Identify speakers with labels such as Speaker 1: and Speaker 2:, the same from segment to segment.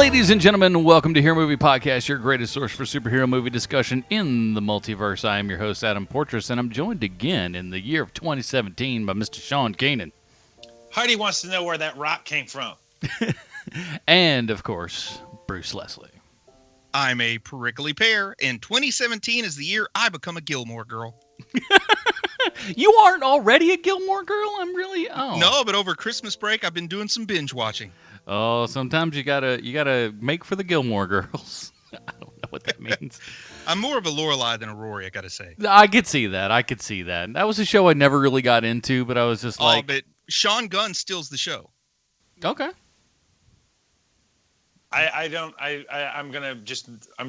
Speaker 1: Ladies and gentlemen, welcome to Hero Movie Podcast, your greatest source for superhero movie discussion in the multiverse. I am your host, Adam Portrais, and I'm joined again in the year of 2017 by Mr. Sean Keenan.
Speaker 2: Hardy wants to know where that rock came from.
Speaker 1: And, of course, Bruce Leslie.
Speaker 3: I'm a prickly pear, and 2017 is the year I become a Gilmore Girl.
Speaker 1: You aren't already a Gilmore Girl?
Speaker 3: No, but over Christmas break, I've been doing some binge watching.
Speaker 1: Oh, sometimes you gotta make for the Gilmore Girls. I don't know what that means.
Speaker 3: I'm more of a Lorelai than a Rory, I gotta say.
Speaker 1: I could see that. That was a show I never really got into, but I was just like...
Speaker 3: but Sean Gunn steals the show.
Speaker 1: Okay.
Speaker 2: I'm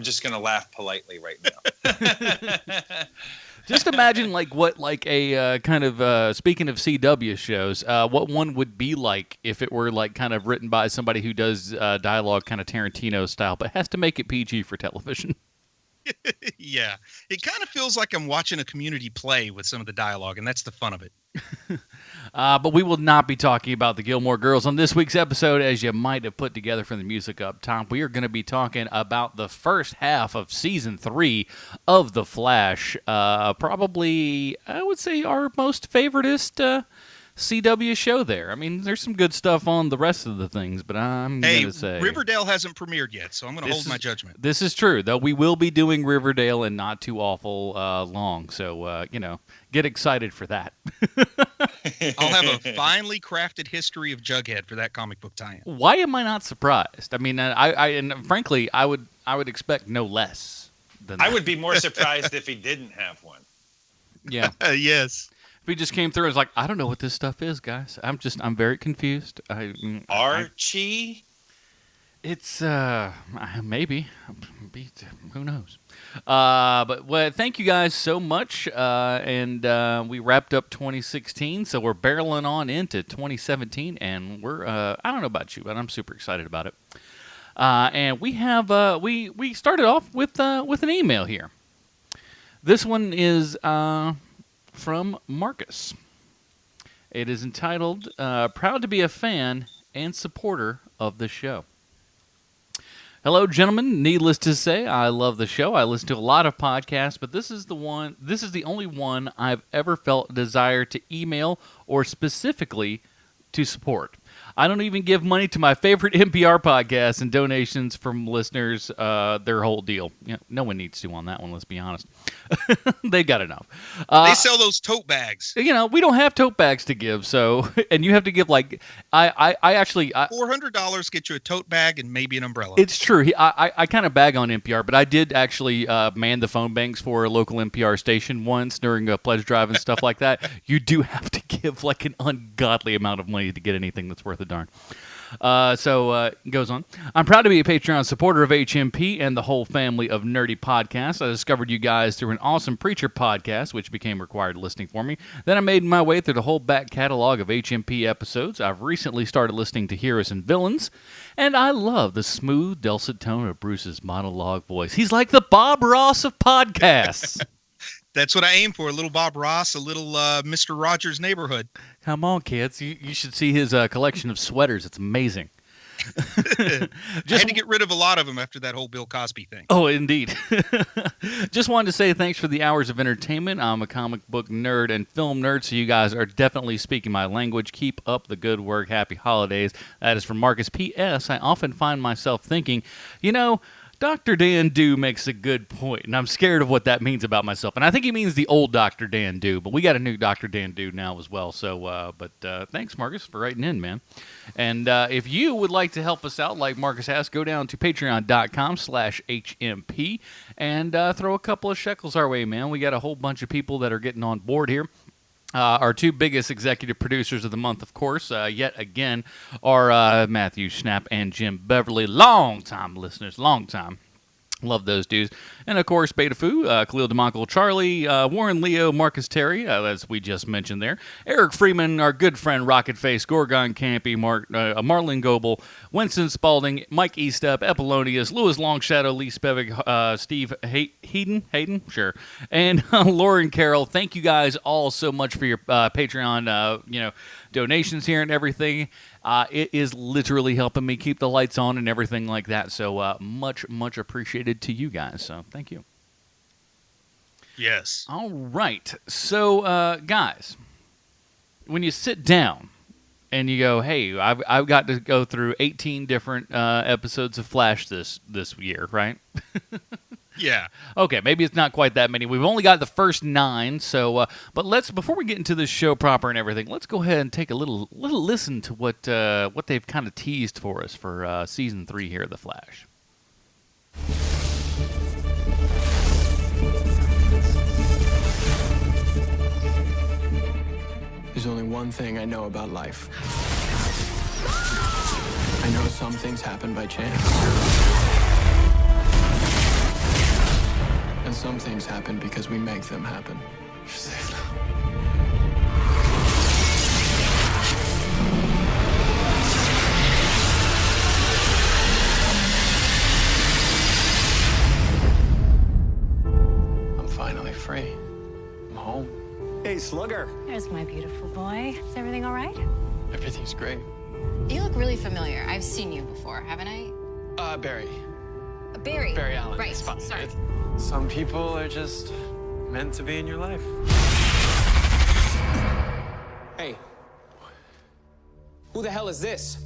Speaker 2: just gonna laugh politely right now.
Speaker 1: Just imagine what a kind of speaking of CW shows, what one would be like if it were kind of written by somebody who does dialogue kind of Tarantino style, but has to make it PG for television.
Speaker 3: Yeah, it kind of feels like I'm watching a community play with some of the dialogue, and that's the fun of it.
Speaker 1: But we will not be talking about the Gilmore Girls on this week's episode, as you might have put together from the music up top. We are going to be talking about the first half of Season 3 of The Flash. Probably, I would say, our most favoritist CW show there. I mean, there's some good stuff on the rest of the things, but I'm going to say...
Speaker 3: Riverdale hasn't premiered yet, so I'm going to hold my judgment.
Speaker 1: This is true, though. We will be doing Riverdale in not too awful long, so, get excited for that.
Speaker 3: I'll have a finely crafted history of Jughead for that comic book tie-in.
Speaker 1: Why am I not surprised? I mean, and frankly, I would expect no less than that.
Speaker 2: I would be more surprised if he didn't have one.
Speaker 1: Yeah.
Speaker 3: Yes.
Speaker 1: If he just came through and was like, I don't know what this stuff is, guys. I'm very confused.
Speaker 2: Archie?
Speaker 1: It's, maybe. Who knows? But thank you guys so much. And we wrapped up 2016, so we're barreling on into 2017. And we're, I don't know about you, but I'm super excited about it. And we have, we started off with an email here. This one is, from Marcus. It is entitled, Proud to be a fan and supporter of the show. Hello, gentlemen. Needless to say, I love the show. I listen to a lot of podcasts, but this is the only one I've ever felt a desire to email or specifically to support. I don't even give money to my favorite NPR podcasts and donations from listeners, their whole deal. No one needs to on that one, let's be honest. They got enough.
Speaker 3: They sell those tote bags.
Speaker 1: We don't have tote bags to give, so, and you have to give I actually...
Speaker 3: $400 get you a tote bag and maybe an umbrella.
Speaker 1: It's true. I kind of bag on NPR, but I did actually man the phone banks for a local NPR station once during a pledge drive and stuff like that. You do have to give an ungodly amount of money to get anything that's worth a darn. So it goes on. I'm proud to be a Patreon supporter of HMP and the whole family of nerdy podcasts. I discovered you guys through an awesome Preacher podcast, which became required listening for me. Then I made my way through the whole back catalog of HMP episodes. I've recently started listening to Heroes and Villains, and I love the smooth, dulcet tone of Bruce's monologue voice. He's like the Bob Ross of podcasts.
Speaker 3: That's what I aim for, a little Bob Ross, a little Mr. Rogers' Neighborhood.
Speaker 1: Come on, kids. You should see his collection of sweaters. It's amazing.
Speaker 3: I had to get rid of a lot of them after that whole Bill Cosby thing.
Speaker 1: Oh, indeed. Just wanted to say thanks for the hours of entertainment. I'm a comic book nerd and film nerd, so you guys are definitely speaking my language. Keep up the good work. Happy holidays. That is from Marcus. P.S. I often find myself thinking, Dr. Dan Dew makes a good point, and I'm scared of what that means about myself. And I think he means the old Dr. Dan Dew, but we got a new Dr. Dan Dew now as well. So, thanks, Marcus, for writing in, man. And if you would like to help us out, like Marcus has, go down to patreon.com/HMP and throw a couple of shekels our way, man. We got a whole bunch of people that are getting on board here. Our two biggest executive producers of the month, of course, yet again, are Matthew Schnapp and Jim Beverly. Long-time listeners, long time. Love those dudes. And, of course, Beta Foo, Khalil DeMonkel, Charlie, Warren Leo, Marcus Terry, as we just mentioned there, Eric Freeman, our good friend Rocket Face, Gorgon Campy, Marlon Goebel, Winston Spalding, Mike Eastup, Epollonius, Louis Longshadow, Lee Spevig, Steve Hayden, sure, and Lauren Carroll. Thank you guys all so much for your Patreon, donations here and everything. It is literally helping me keep the lights on and everything like that. So much appreciated to you guys. So thank you.
Speaker 3: Yes.
Speaker 1: All right. So guys, when you sit down and you go, hey, I've got to go through 18 different episodes of Flash this year, right?
Speaker 3: Yeah.
Speaker 1: Okay, maybe it's not quite that many. We've only got the first 9, so but before we get into this show proper and everything, let's go ahead and take a little listen to what they've kind of teased for us for season 3 here of The Flash.
Speaker 4: There's only one thing I know about life. I know some things happen by chance. And some things happen because we make them happen. I'm finally free. I'm home.
Speaker 5: Hey, Slugger.
Speaker 6: There's my beautiful boy. Is everything all right?
Speaker 4: Everything's great.
Speaker 7: You look really familiar. I've seen you before, haven't I?
Speaker 4: Barry.
Speaker 7: Barry.
Speaker 4: Barry Allen.
Speaker 7: Right.
Speaker 4: It's fine.
Speaker 7: Sorry.
Speaker 4: Some people are just meant to be in your life.
Speaker 5: Hey. Who the hell is this?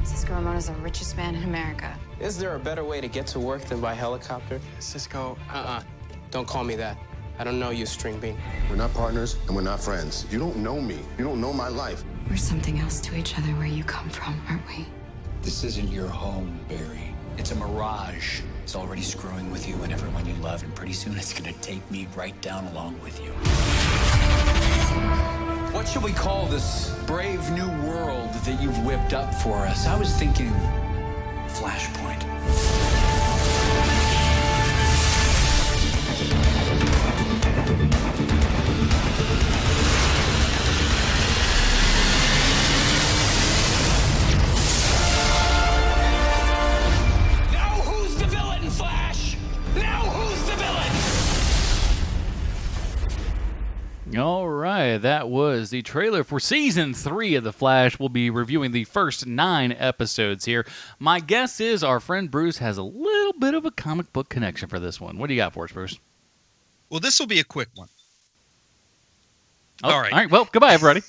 Speaker 7: Cisco Ramona's the richest man in America.
Speaker 5: Is there a better way to get to work than by helicopter?
Speaker 4: Cisco.
Speaker 5: Don't call me that. I don't know you, String Bean.
Speaker 8: We're not partners and we're not friends. You don't know me. You don't know my life.
Speaker 7: We're something else to each other where you come from, aren't we?
Speaker 9: This isn't your home, Barry. It's a mirage. It's already screwing with you and everyone you love, and pretty soon it's gonna take me right down along with you. What should we call this brave new world that you've whipped up for us? I was thinking Flashpoint.
Speaker 1: All right, that was the trailer for season 3 of The Flash. We'll be reviewing the first 9 episodes here. My guess is our friend Bruce has a little bit of a comic book connection for this one. What do you got for us, Bruce?
Speaker 3: Well, this will be a quick one.
Speaker 1: Oh, all right. Well, goodbye, everybody.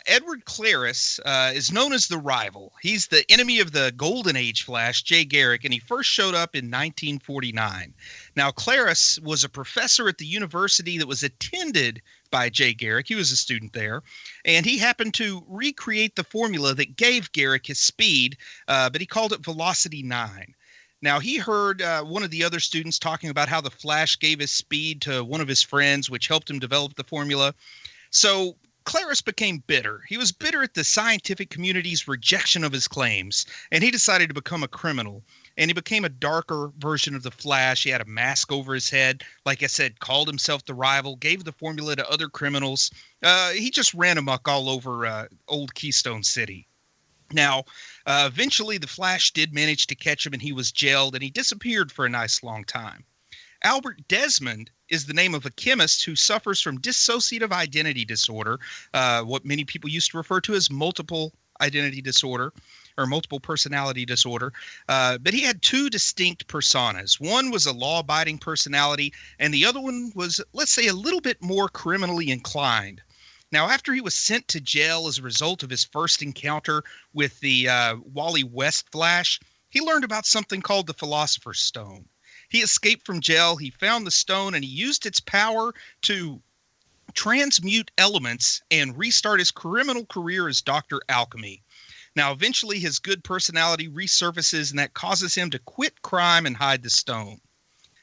Speaker 3: Edward Claris is known as the Rival. He's the enemy of the Golden Age Flash, Jay Garrick, and he first showed up in 1949. Now, Claris was a professor at the university that was attended by Jay Garrick. He was a student there, and he happened to recreate the formula that gave Garrick his speed, but he called it Velocity 9. Now, he heard one of the other students talking about how the Flash gave his speed to one of his friends, which helped him develop the formula. So Claris became bitter. He was bitter at the scientific community's rejection of his claims, and he decided to become a criminal. And he became a darker version of the Flash. He had a mask over his head. Like I said, called himself the Rival, gave the formula to other criminals. He just ran amok all over old Keystone City. Now, eventually the Flash did manage to catch him, and he was jailed, and he disappeared for a nice long time. Albert Desmond is the name of a chemist who suffers from dissociative identity disorder, what many people used to refer to as multiple identity disorder or multiple personality disorder. But he had 2 distinct personas. One was a law-abiding personality, and the other one was, let's say, a little bit more criminally inclined. Now, after he was sent to jail as a result of his first encounter with the Wally West Flash, he learned about something called the Philosopher's Stone. He escaped from jail, he found the stone, and he used its power to transmute elements and restart his criminal career as Dr. Alchemy. Now, eventually, his good personality resurfaces, and that causes him to quit crime and hide the stone.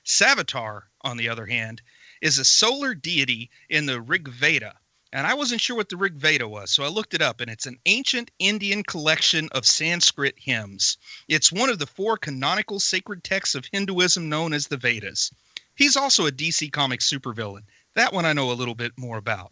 Speaker 3: Savitar, on the other hand, is a solar deity in the Rig Veda. And I wasn't sure what the Rig Veda was, so I looked it up, and it's an ancient Indian collection of Sanskrit hymns. It's one of the 4 canonical sacred texts of Hinduism known as the Vedas. He's also a DC Comics supervillain. That one I know a little bit more about.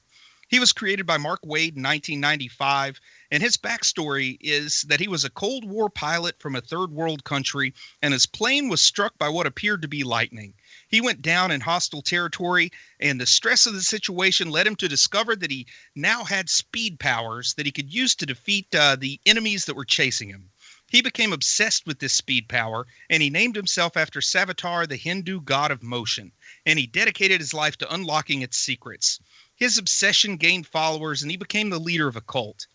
Speaker 3: He was created by Mark Waid in 1995, and his backstory is that he was a Cold War pilot from a third world country, and his plane was struck by what appeared to be lightning. He went down in hostile territory, and the stress of the situation led him to discover that he now had speed powers that he could use to defeat the enemies that were chasing him. He became obsessed with this speed power, and he named himself after Savitar, the Hindu god of motion, and he dedicated his life to unlocking its secrets. His obsession gained followers, and he became the leader of a cult.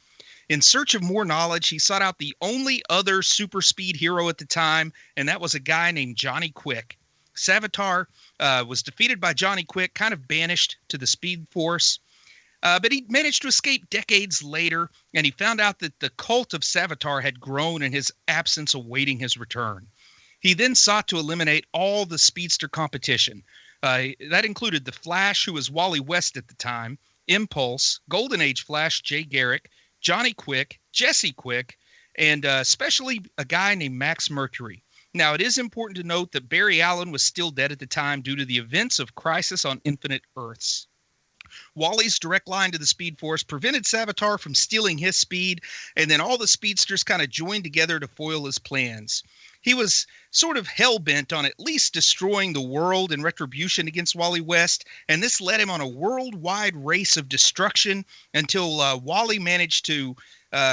Speaker 3: In search of more knowledge, he sought out the only other super speed hero at the time, and that was a guy named Johnny Quick. Savitar was defeated by Johnny Quick, kind of banished to the Speed Force. But he managed to escape decades later, and he found out that the cult of Savitar had grown in his absence, awaiting his return. He then sought to eliminate all the speedster competition. That included the Flash, who was Wally West at the time, Impulse, Golden Age Flash, Jay Garrick, Johnny Quick, Jesse Quick, and especially a guy named Max Mercury. Now, it is important to note that Barry Allen was still dead at the time due to the events of Crisis on Infinite Earths. Wally's direct line to the Speed Force prevented Savitar from stealing his speed, and then all the speedsters kind of joined together to foil his plans. He was sort of hell-bent on at least destroying the world in retribution against Wally West, and this led him on a worldwide race of destruction until Wally managed to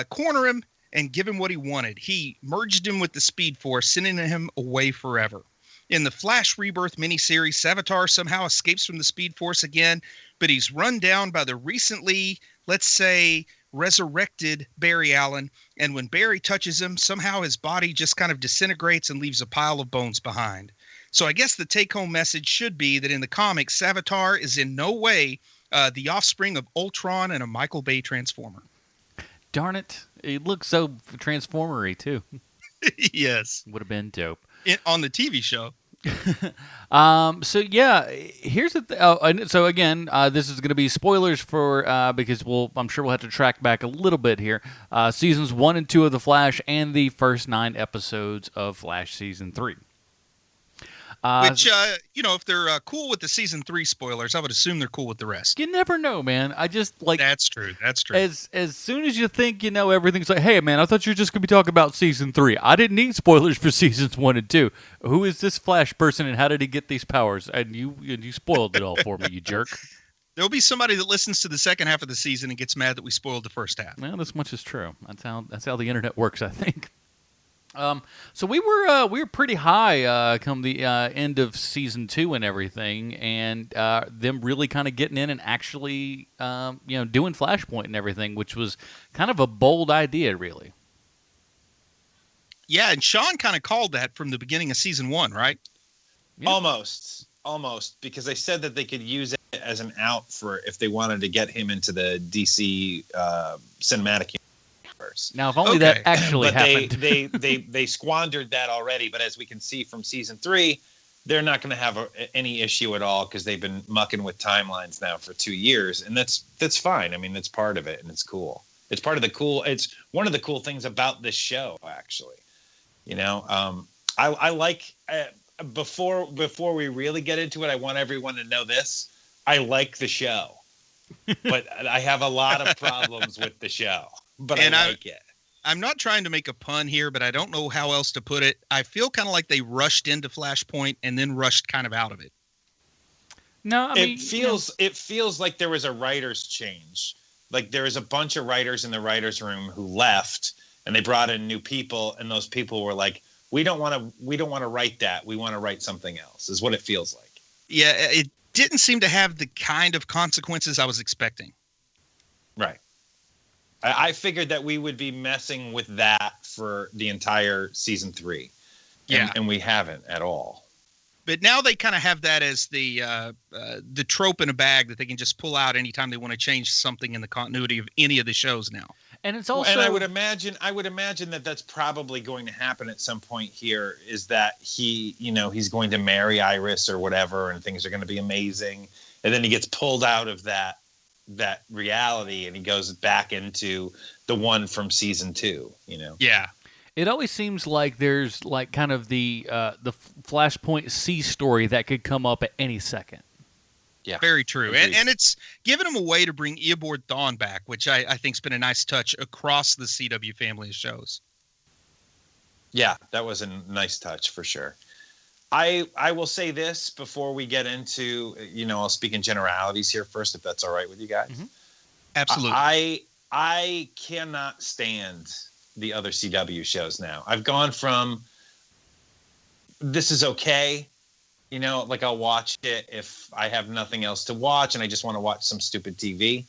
Speaker 3: corner him and give him what he wanted. He merged him with the Speed Force, sending him away forever. In the Flash Rebirth miniseries, Savitar somehow escapes from the Speed Force again, but he's run down by the recently, let's say, resurrected Barry Allen, and when Barry touches him, somehow his body just kind of disintegrates and leaves a pile of bones behind. So I guess the take-home message should be that in the comics, Savitar is in no way the offspring of Ultron and a Michael Bay Transformer. Darn
Speaker 1: it. It looks so Transformer-y, too.
Speaker 3: Yes.
Speaker 1: Would have been dope.
Speaker 3: On the TV show.
Speaker 1: So yeah, here's the so again, this is going to be spoilers for because I'm sure we'll have to track back a little bit here. Seasons 1 and 2 of The Flash and the first 9 episodes of Flash season 3.
Speaker 3: Which, if they're cool with the season 3 spoilers, I would assume they're cool with the rest.
Speaker 1: You never know, man. I just like
Speaker 3: that's true.
Speaker 1: As soon as you think you know everything's like, hey, man, I thought you were just gonna be talking about season 3. I didn't need spoilers for seasons 1 and 2. Who is this Flash person, and how did he get these powers? And you spoiled it all for me, you jerk.
Speaker 3: There'll be somebody that listens to the second half of the season and gets mad that we spoiled the first half.
Speaker 1: Well, this much is true. That's how the internet works, I think. So we were pretty high come the end of season 2 and everything, and them really kind of getting in and actually doing Flashpoint and everything, which was kind of a bold idea, really.
Speaker 3: Yeah, and Sean kind of called that from the beginning of season 1, right?
Speaker 2: Yeah. Almost, because they said that they could use it as an out for if they wanted to get him into the DC cinematic universe.
Speaker 1: Now, if only that actually happened.
Speaker 2: They squandered that already, but as we can see from season 3, they're not going to have any issue at all because they've been mucking with timelines now for 2 years, and that's fine. I mean, that's part of it, and it's cool. It's part of the cool. It's one of the cool things about this show, actually. I like before we really get into it, I want everyone to know this. I like the show, but I have a lot of problems with the show. But I like it.
Speaker 3: I'm not trying to make a pun here, but I don't know how else to put it. I feel kind of like they rushed into Flashpoint and then rushed kind of out of it.
Speaker 1: No, I mean,
Speaker 2: it feels like there was a writer's change. Like there was a bunch of writers in the writers' room who left, and they brought in new people, and those people were like, "We don't want to write that. We want to write something else." Is what it feels like.
Speaker 3: Yeah, it didn't seem to have the kind of consequences I was expecting.
Speaker 2: Right. I figured that we would be messing with that for the entire season 3. And we haven't at all.
Speaker 3: But now they kind of have that as the trope in a bag that they can just pull out anytime they want to change something in the continuity of any of the shows now.
Speaker 1: And it's also,
Speaker 2: and I would imagine that that's probably going to happen at some point here, is that he's going to marry Iris or whatever, and things are going to be amazing. And then he gets pulled out of that reality, and he goes back into the one from season 2.
Speaker 3: Yeah.
Speaker 1: It always seems like there's like kind of the Flashpoint C story that could come up at any second.
Speaker 2: Yeah,
Speaker 3: very true.
Speaker 2: Agreed.
Speaker 3: And it's given him a way to bring Eobard Thawne back, which I think's been a nice touch across the CW family of shows.
Speaker 2: Yeah, that was a nice touch for sure. I will say this before we get into, I'll speak in generalities here first, if that's all right with you guys.
Speaker 3: Mm-hmm. Absolutely.
Speaker 2: I cannot stand the other CW shows now. I've gone from this is okay, like I'll watch it if I have nothing else to watch and I just want to watch some stupid TV,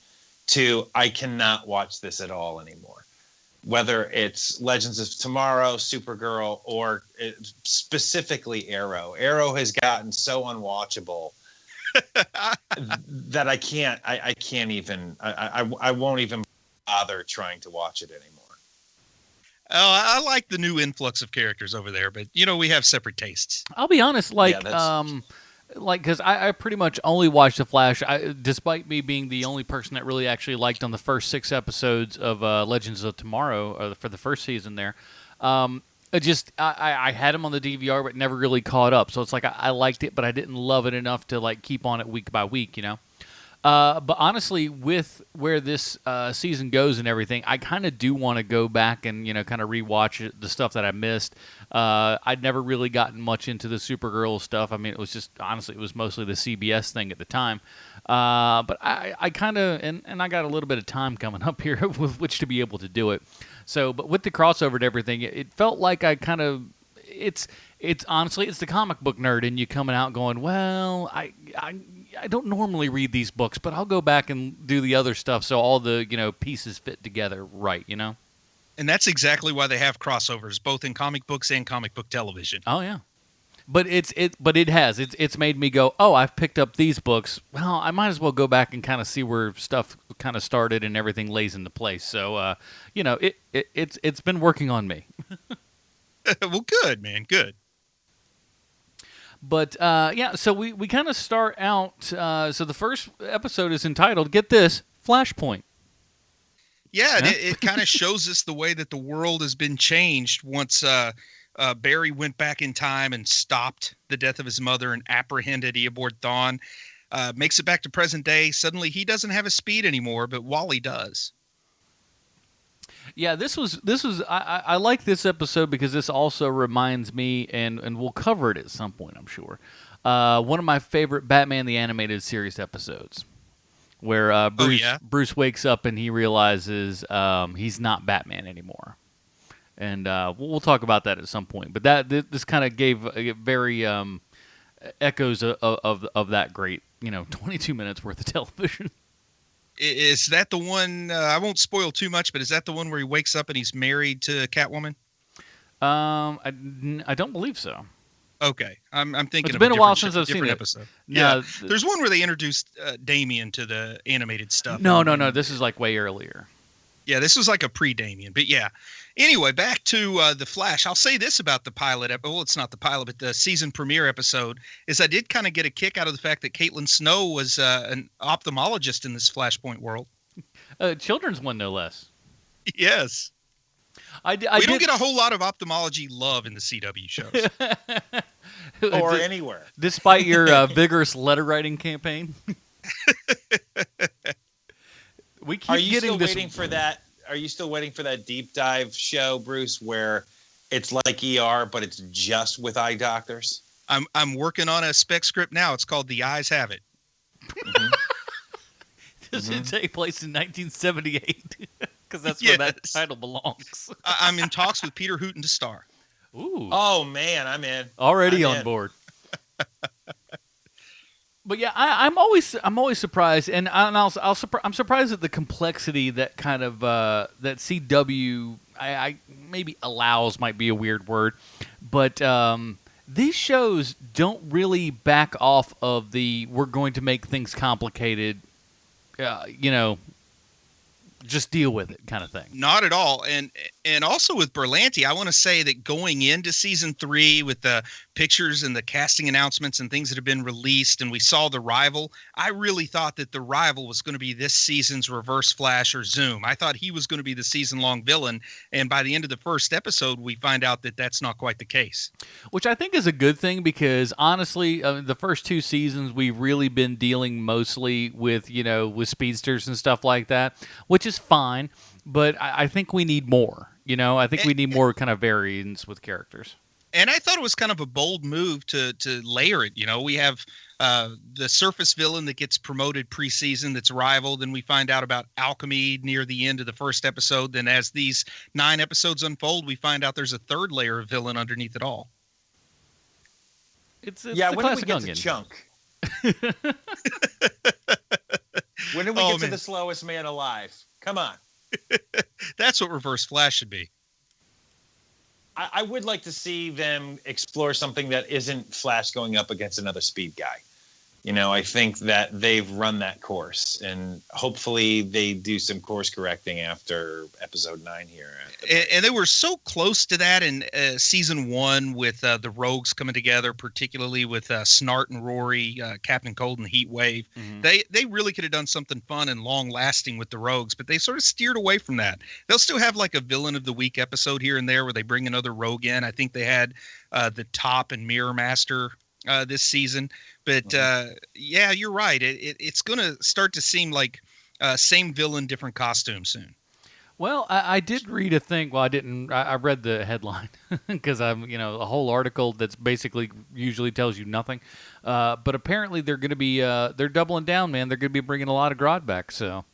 Speaker 2: to I cannot watch this at all anymore. Whether it's Legends of Tomorrow, Supergirl, or specifically Arrow. Arrow has gotten so unwatchable that I can't even, I won't even bother trying to watch it anymore.
Speaker 3: Oh, I like the new influx of characters over there, but we have separate tastes.
Speaker 1: I'll be honest, because I pretty much only watched The Flash, despite me being the only person that really actually liked on the first 6 episodes of Legends of Tomorrow for the first season there. I had him on the DVR, but never really caught up. So it's like I liked it, but I didn't love it enough to like keep on it week by week, But honestly, with where this season goes and everything, I kind of do want to go back and kind of rewatch the stuff that I missed. I'd never really gotten much into the Supergirl stuff. I mean, it was just honestly, it was mostly the CBS thing at the time. But I kind of and I got a little bit of time coming up here with which to be able to do it. So, but with the crossover and everything, it felt like I kind of it's honestly it's the comic book nerd in you coming out going, well, I don't normally read these books, but I'll go back and do the other stuff so all the pieces fit together right,
Speaker 3: And that's exactly why they have crossovers, both in comic books and comic book television.
Speaker 1: Oh yeah, but it's made me go, oh, I've picked up these books. Well, I might as well go back and kind of see where stuff kind of started and everything lays into place. So it's been working on me.
Speaker 3: Well, good, man, good.
Speaker 1: But, so we kind of start out, so the first episode is entitled, get this, Flashpoint.
Speaker 3: Yeah, and it kind of shows us the way that the world has been changed once Barry went back in time and stopped the death of his mother and apprehended Eobard Thawne. Makes it back to present day. Suddenly he doesn't have his speed anymore, but Wally does.
Speaker 1: Yeah, this was I like this episode because this also reminds me, and we'll cover it at some point, I'm sure. One of my favorite Batman the Animated Series episodes, where Bruce wakes up and he realizes he's not Batman anymore, and we'll talk about that at some point. But this kind of gave very echoes of that great 22 minutes worth of television.
Speaker 3: Is that the one? I won't spoil too much, but is that the one where he wakes up and he's married to Catwoman?
Speaker 1: I don't believe so.
Speaker 3: Okay, I'm thinking.
Speaker 1: It's been a while since I've seen it.
Speaker 3: Episode. Yeah, there's one where they introduced Damian to the animated stuff.
Speaker 1: No. This is like way earlier.
Speaker 3: Yeah, this was like a pre-Damian, but yeah. Anyway, back to The Flash. I'll say this about the pilot. Well, it's not the pilot, but the season premiere episode is I did kind of get a kick out of the fact that Caitlin Snow was an ophthalmologist in this Flashpoint world.
Speaker 1: Children's one, no less.
Speaker 3: Yes. We don't get a whole lot of ophthalmology love in the CW shows.
Speaker 2: Or anywhere.
Speaker 1: Despite your vigorous letter writing campaign. We keep getting this.
Speaker 2: Are you still waiting for that deep dive show, Bruce, where it's like ER, but it's just with eye doctors?
Speaker 3: I'm working on a spec script now. It's called The Eyes Have It. Mm-hmm.
Speaker 1: Does it take place in 1978? Because that's where that title belongs.
Speaker 3: I'm in talks with Peter Hooten to star.
Speaker 1: Ooh.
Speaker 2: Oh man, I'm in.
Speaker 1: Already on board. But yeah, I'm always surprised, and I'm surprised at the complexity that kind of that CW I maybe allows might be a weird word, but these shows don't really back off of the we're going to make things complicated, just deal with it kind of thing.
Speaker 3: Not at all, and And also with Berlanti, I want to say that going into season 3 with the pictures and the casting announcements and things that have been released, and we saw The Rival, I really thought that The Rival was going to be this season's Reverse Flash or Zoom. I thought he was going to be the season-long villain, and by the end of the first episode, we find out that that's not quite the case.
Speaker 1: Which I think is a good thing because, honestly, the first 2 seasons, we've really been dealing mostly with, with speedsters and stuff like that, which is fine, but I think we need more. I think we need more kind of variance with characters.
Speaker 3: And I thought it was kind of a bold move to layer it. We have the surface villain that gets promoted preseason that's Rival. Then we find out about alchemy near the end of the first episode. Then as these 9 episodes unfold, we find out there's a third layer of villain underneath it all.
Speaker 1: It's
Speaker 2: when
Speaker 1: the
Speaker 2: did we get to Chunk? When did we get to the slowest man alive? Come on.
Speaker 3: That's what Reverse Flash should be.
Speaker 2: I would like to see them explore something that isn't Flash going up against another speed guy. I think that they've run that course, and hopefully they do some course correcting after episode 9 here.
Speaker 3: And they were so close to that in season 1 with the Rogues coming together, particularly with Snart and Rory, Captain Cold and Heat Wave. Mm-hmm. They really could have done something fun and long lasting with the Rogues, but they sort of steered away from that. They'll still have like a Villain of the Week episode here and there where they bring another Rogue in. I think they had the Top and Mirror Master this season. But yeah, you're right. It's going to start to seem like same villain, different costume soon.
Speaker 1: Well, I did read a thing. Well, I didn't. I read the headline because I'm, a whole article that's basically usually tells you nothing. But apparently they're going to be they're doubling down, man. They're going to be bringing a lot of Grodd back. So.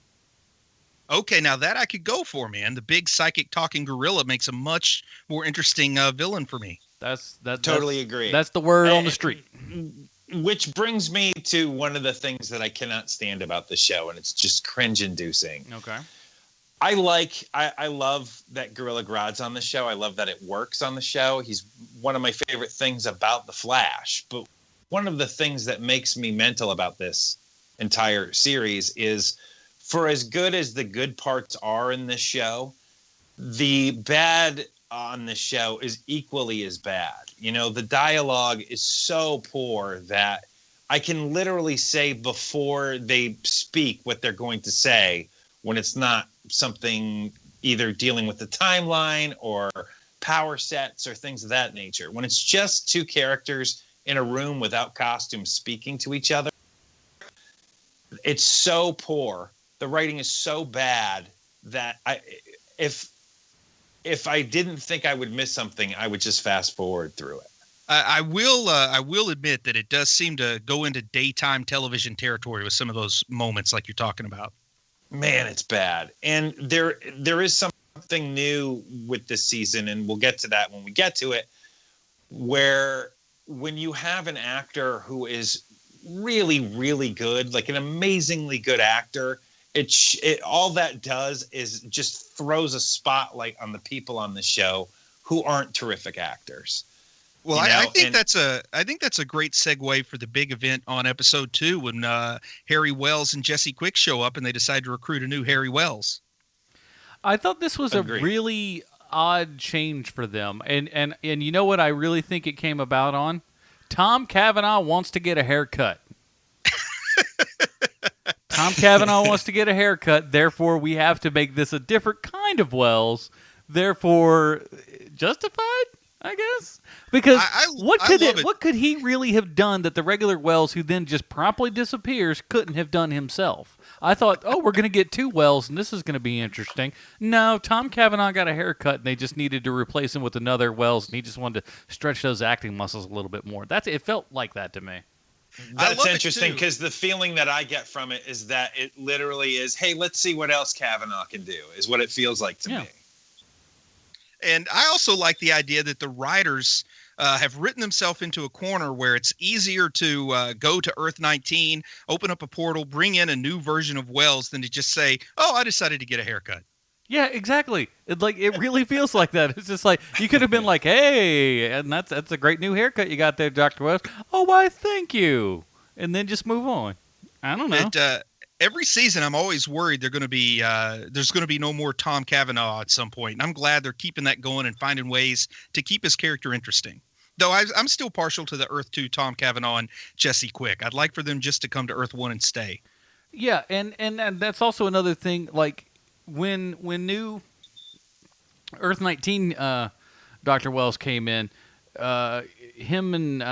Speaker 3: Okay, now that I could go for, man. The big psychic talking gorilla makes a much more interesting villain for me.
Speaker 2: Totally agree.
Speaker 1: That's the word on the street.
Speaker 2: Which brings me to one of the things that I cannot stand about the show, and it's just cringe-inducing.
Speaker 1: Okay.
Speaker 2: I love that Gorilla Grodd's on the show. I love that it works on the show. He's one of my favorite things about The Flash. But one of the things that makes me mental about this entire series is, for as good as the good parts are in this show, the bad on the show is equally as bad. The dialogue is so poor that I can literally say before they speak what they're going to say when it's not something either dealing with the timeline or power sets or things of that nature. When it's just 2 characters in a room without costumes speaking to each other, it's so poor. The writing is so bad that if I didn't think I would miss something, I would just fast forward through it.
Speaker 3: I will admit that it does seem to go into daytime television territory with some of those moments like you're talking about.
Speaker 2: Man, it's bad. And there is something new with this season, and we'll get to that when we get to it, where when you have an actor who is really, really good, like an amazingly good actor, it all that does is just throws a spotlight on the people on the show who aren't terrific actors.
Speaker 3: Well, I think that's a great segue for the big event on episode 2 when Harry Wells and Jesse Quick show up and they decide to recruit a new Harry Wells.
Speaker 1: I thought this was a really odd change for them, and you know what I really think it came about on? Tom Cavanaugh wants to get a haircut. Tom Cavanaugh wants to get a haircut, therefore we have to make this a different kind of Wells, therefore justified, I guess? Because what could he really have done that the regular Wells, who then just promptly disappears, couldn't have done himself? I thought, we're going to get 2 Wells, and this is going to be interesting. No, Tom Cavanaugh got a haircut, and they just needed to replace him with another Wells, and he just wanted to stretch those acting muscles a little bit more. It felt like that to me.
Speaker 2: That's interesting because the feeling that I get from it is that it literally is, hey, let's see what else Cavanaugh can do, is what it feels like to me.
Speaker 3: And I also like the idea that the writers have written themselves into a corner where it's easier to go to Earth 19, open up a portal, bring in a new version of Wells than to just say, I decided to get a haircut.
Speaker 1: Yeah, exactly. It really feels like that. It's just like you could have been like, "Hey, and that's a great new haircut you got there, Dr. West." Oh, why, thank you, and then just move on. I don't know.
Speaker 3: Every season, I'm always worried there's going to be no more Tom Cavanaugh at some point. And I'm glad they're keeping that going and finding ways to keep his character interesting. Though I'm still partial to the Earth 2 Tom Cavanaugh and Jesse Quick. I'd like for them just to come to Earth 1 and stay.
Speaker 1: Yeah, and that's also another thing. Like when new Earth 19 Dr. Wells came in, him and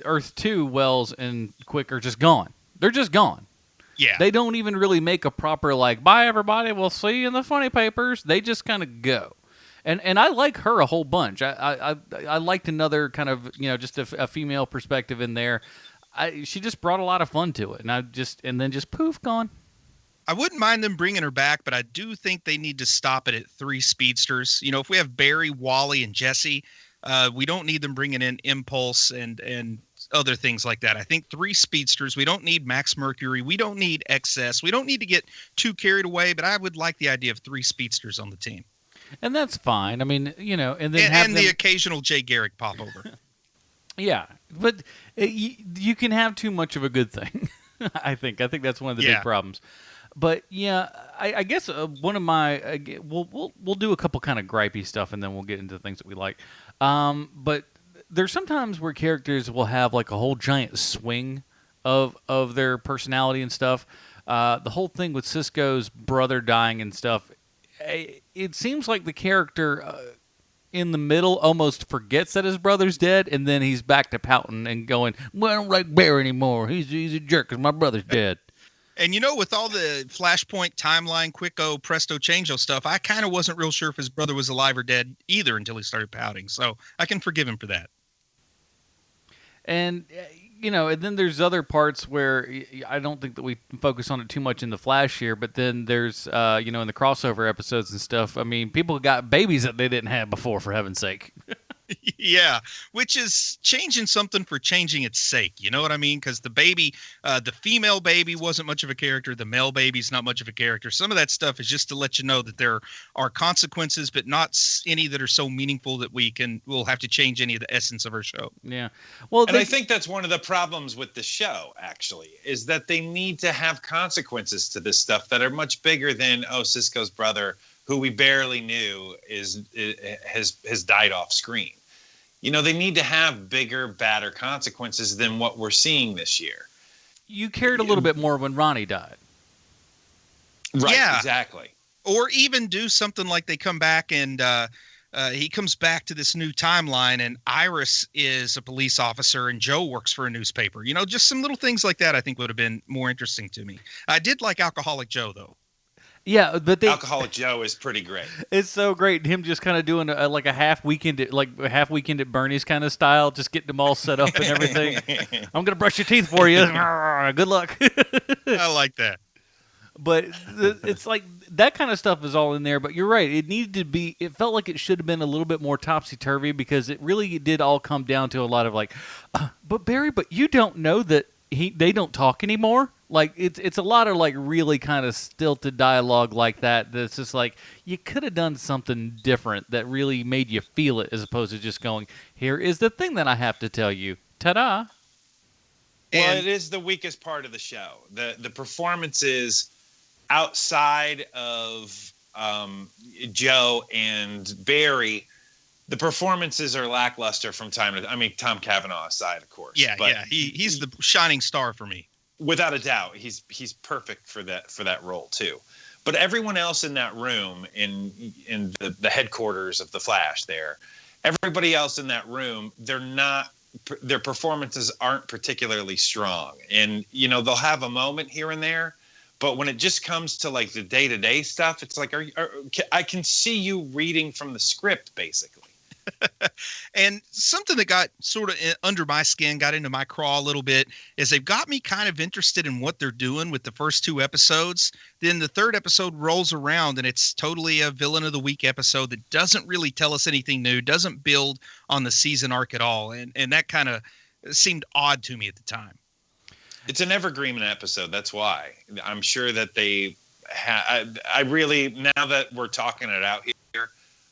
Speaker 1: Earth 2 Wells and Quick are just gone. They're just gone.
Speaker 3: Yeah.
Speaker 1: They don't even really make a proper, like, bye, everybody, we'll see you in the funny papers. They just kind of go. And I like her a whole bunch. I liked another kind of, just a female perspective in there. She just brought a lot of fun to it. And then just poof, gone.
Speaker 3: I wouldn't mind them bringing her back, but I do think they need to stop it at 3 speedsters. If we have Barry, Wally, and Jesse, we don't need them bringing in Impulse and other things like that. I think 3 speedsters. We don't need Max Mercury. We don't need Excess. We don't need to get too carried away, but I would like the idea of 3 speedsters on the team.
Speaker 1: And that's fine. I mean, and then
Speaker 3: the occasional Jay Garrick pop over.
Speaker 1: Yeah, but you can have too much of a good thing. I think that's one of the big problems. But yeah, I guess one of my we'll do a couple kind of gripey stuff, and then we'll get into things that we like. But there's sometimes where characters will have like a whole giant swing of their personality and stuff. The whole thing with Cisco's brother dying and stuff. It seems like the character in the middle almost forgets that his brother's dead, and then he's back to pouting and going, "Well, I don't like Bear anymore. He's a jerk because my brother's dead."
Speaker 3: And with all the Flashpoint timeline, Quicko, Presto, Changeo stuff, I kind of wasn't real sure if his brother was alive or dead either until he started pouting. So I can forgive him for that.
Speaker 1: And and then there's other parts where I don't think that we focus on it too much in the Flash here, but then there's in the crossover episodes and stuff. I mean, people got babies that they didn't have before, for heaven's sake.
Speaker 3: Yeah, which is changing something for changing its sake. You know what I mean? Because the baby, the female baby wasn't much of a character. The male baby's not much of a character. Some of that stuff is just to let you know that there are consequences, but not any that are so meaningful that we'll have to change any of the essence of our show.
Speaker 1: Yeah. Well,
Speaker 2: and I think that's one of the problems with the show, actually, is that they need to have consequences to this stuff that are much bigger than, Cisco's brother, who we barely knew, has died off screen. They need to have bigger, badder consequences than what we're seeing this year.
Speaker 1: You cared a little bit more when Ronnie died.
Speaker 2: Right,
Speaker 3: yeah.
Speaker 2: Exactly.
Speaker 3: Or even do something like they come back and he comes back to this new timeline and Iris is a police officer and Joe works for a newspaper. Just some little things like that I think would have been more interesting to me. I did like Alcoholic Joe, though.
Speaker 1: Yeah, but
Speaker 2: Alcoholic Joe is pretty great.
Speaker 1: It's so great. Him just kind of doing a half weekend at Bernie's kind of style, just getting them all set up and everything. I'm gonna brush your teeth for you. Good luck.
Speaker 3: I like that.
Speaker 1: But it's like that kind of stuff is all in there. But you're right. It needed to be. It felt like it should have been a little bit more topsy turvy because it really did all come down to a lot of like, but Barry, but you don't know that they don't talk anymore. Like it's a lot of like really kind of stilted dialogue like that. That's just like you could have done something different that really made you feel it, as opposed to just going, "Here is the thing that I have to tell you." Ta-da!
Speaker 2: Well, it is the weakest part of the show. The performances outside of Joe and Barry, the performances are lackluster from time to time. I mean, Tom Cavanaugh aside, of course.
Speaker 3: Yeah, he's the shining star for me.
Speaker 2: Without a doubt, he's perfect for that role too. But everyone else in that room, in the headquarters of the Flash, everybody else in that room, their performances aren't particularly strong, and they'll have a moment here and there, but when it just comes to like the day-to-day stuff, it's like, I can see you reading from the script basically.
Speaker 3: And something that got sort of under my skin, got into my craw a little bit, is they've got me kind of interested in what they're doing with the first 2 episodes. Then the 3rd episode rolls around and it's totally a villain of the week episode that doesn't really tell us anything new, doesn't build on the season arc at all. And that kind of seemed odd to me at the time.
Speaker 2: It's an evergreen episode. That's why I'm sure that they I really, now that we're talking it out here,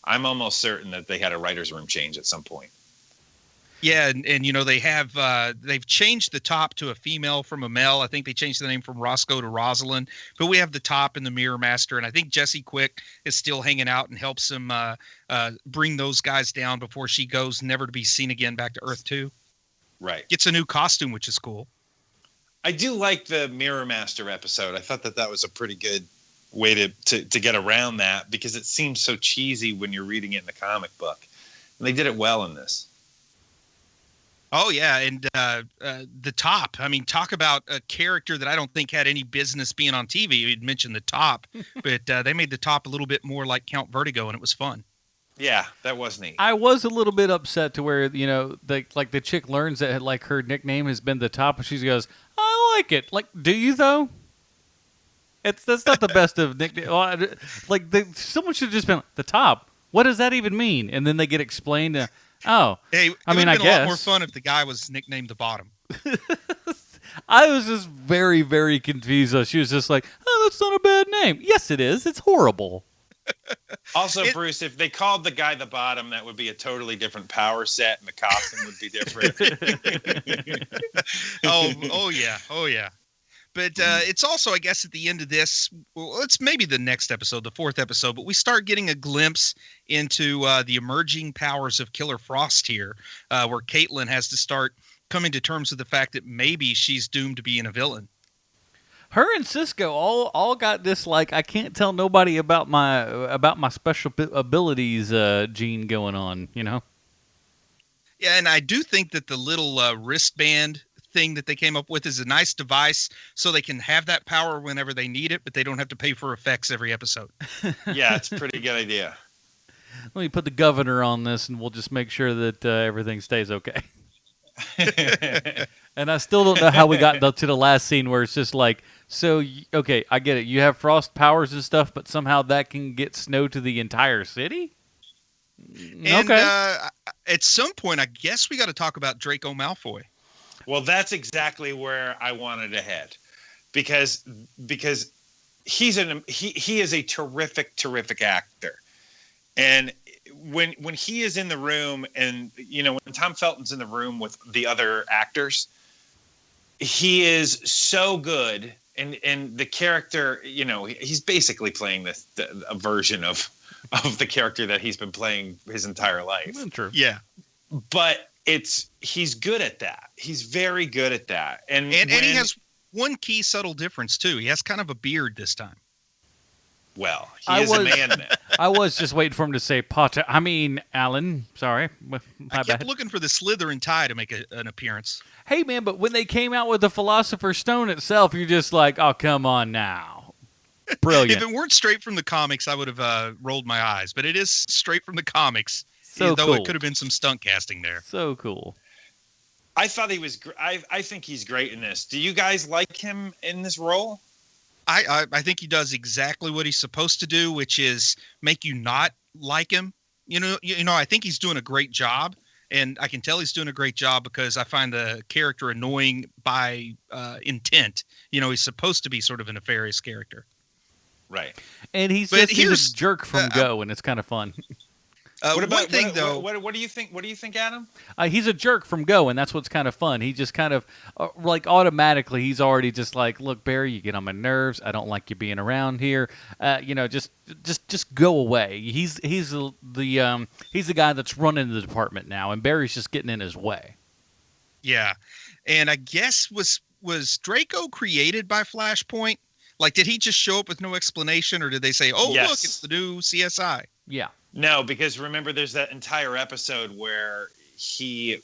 Speaker 2: I'm almost certain that they had a writer's room change at some point.
Speaker 3: Yeah, and you know they have they've changed the top to a female from a male. I think they changed the name from Roscoe to Rosalind. But we have the top and the Mirror Master, and I think Jesse Quick is still hanging out and helps him bring those guys down before she goes never to be seen again back to Earth 2.
Speaker 2: Right.
Speaker 3: Gets a new costume, which is cool.
Speaker 2: I do like the Mirror Master episode. I thought that was a pretty good way to get around that, because it seems so cheesy when you're reading it in the comic book. And they did it well in this.
Speaker 3: Oh, yeah, and the top. I mean, talk about a character that I don't think had any business being on TV. You'd mentioned the top, but they made the top a little bit more like Count Vertigo, and it was fun.
Speaker 2: Yeah, that was neat.
Speaker 1: I was a little bit upset to where, you know, the chick learns that like her nickname has been the top, and she goes, I like it. Like, do you though? That's not the best of nickname. Like, someone should have just been the top. What does that even mean? And then they get explained. Oh,
Speaker 3: hey,
Speaker 1: I mean, I guess
Speaker 3: a lot more fun if the guy was nicknamed the Bottom.
Speaker 1: I was just very, very confused. She was just like, "Oh, that's not a bad name." Yes, it is. It's horrible.
Speaker 2: Also, Bruce, if they called the guy the Bottom, that would be a totally different power set, and the costume would be different.
Speaker 3: oh yeah. But it's also, I guess, at the end of this, well, it's maybe the next episode, the 4th episode, but we start getting a glimpse into the emerging powers of Killer Frost here, where Caitlin has to start coming to terms with the fact that maybe she's doomed to being a villain.
Speaker 1: Her and Cisco all got this, like, I can't tell nobody about my special abilities gene going on, you know?
Speaker 3: Yeah, and I do think that the little wristband thing that they came up with is a nice device so they can have that power whenever they need it, but they don't have to pay for effects every episode.
Speaker 2: Yeah, it's a pretty good idea.
Speaker 1: Let me put the governor on this, and we'll just make sure that everything stays okay. And I still don't know how we got to the last scene where it's just like, so, okay, I get it. You have frost powers and stuff, but somehow that can get snow to the entire city?
Speaker 3: And
Speaker 1: okay.
Speaker 3: At some point, I guess we got to talk about Draco Malfoy.
Speaker 2: Well, that's exactly where I wanted to head, because he is a terrific actor, and when he is in the room, and you know, when Tom Felton's in the room with the other actors, he is so good, and the character, you know, he's basically playing a version of the character that he's been playing his entire life.
Speaker 1: True.
Speaker 3: Yeah,
Speaker 2: but he's good at that. He's very good at that. And
Speaker 3: he has one key subtle difference too. He has kind of a beard this time.
Speaker 2: Well, he is a man in it.
Speaker 1: I was just waiting for him to say Potter. I mean, Alan. Sorry.
Speaker 3: I kept looking for the Slytherin tie to make an appearance.
Speaker 1: Hey, man, but when they came out with the Philosopher's Stone itself, you're just like, oh, come on now. Brilliant.
Speaker 3: If it weren't straight from the comics, I would have rolled my eyes. But it is straight from the comics.
Speaker 1: So
Speaker 3: though
Speaker 1: cool.
Speaker 3: It could have been some stunt casting there.
Speaker 1: So cool.
Speaker 2: I thought he was. I think he's great in this. Do you guys like him in this role?
Speaker 3: I think he does exactly what he's supposed to do, which is make you not like him. You know. I think he's doing a great job, and I can tell he's doing a great job because I find the character annoying by intent. You know, he's supposed to be sort of a nefarious character.
Speaker 2: Right.
Speaker 1: And he's a jerk from Go, and it's kind of fun.
Speaker 2: What about
Speaker 3: one thing, though?
Speaker 2: What do you think? What do you think, Adam?
Speaker 1: He's a jerk from Go, and that's what's kind of fun. He just kind of like automatically, he's already just like, look, Barry, you get on my nerves. I don't like you being around here. You know, just go away. He's the guy that's running the department now, and Barry's just getting in his way.
Speaker 3: Yeah, and I guess was Draco created by Flashpoint? Like, did he just show up with no explanation, or did they say, "Oh,
Speaker 2: yes.
Speaker 3: Look, it's the new CSI"?
Speaker 1: Yeah.
Speaker 2: No, because remember, there's that entire episode where he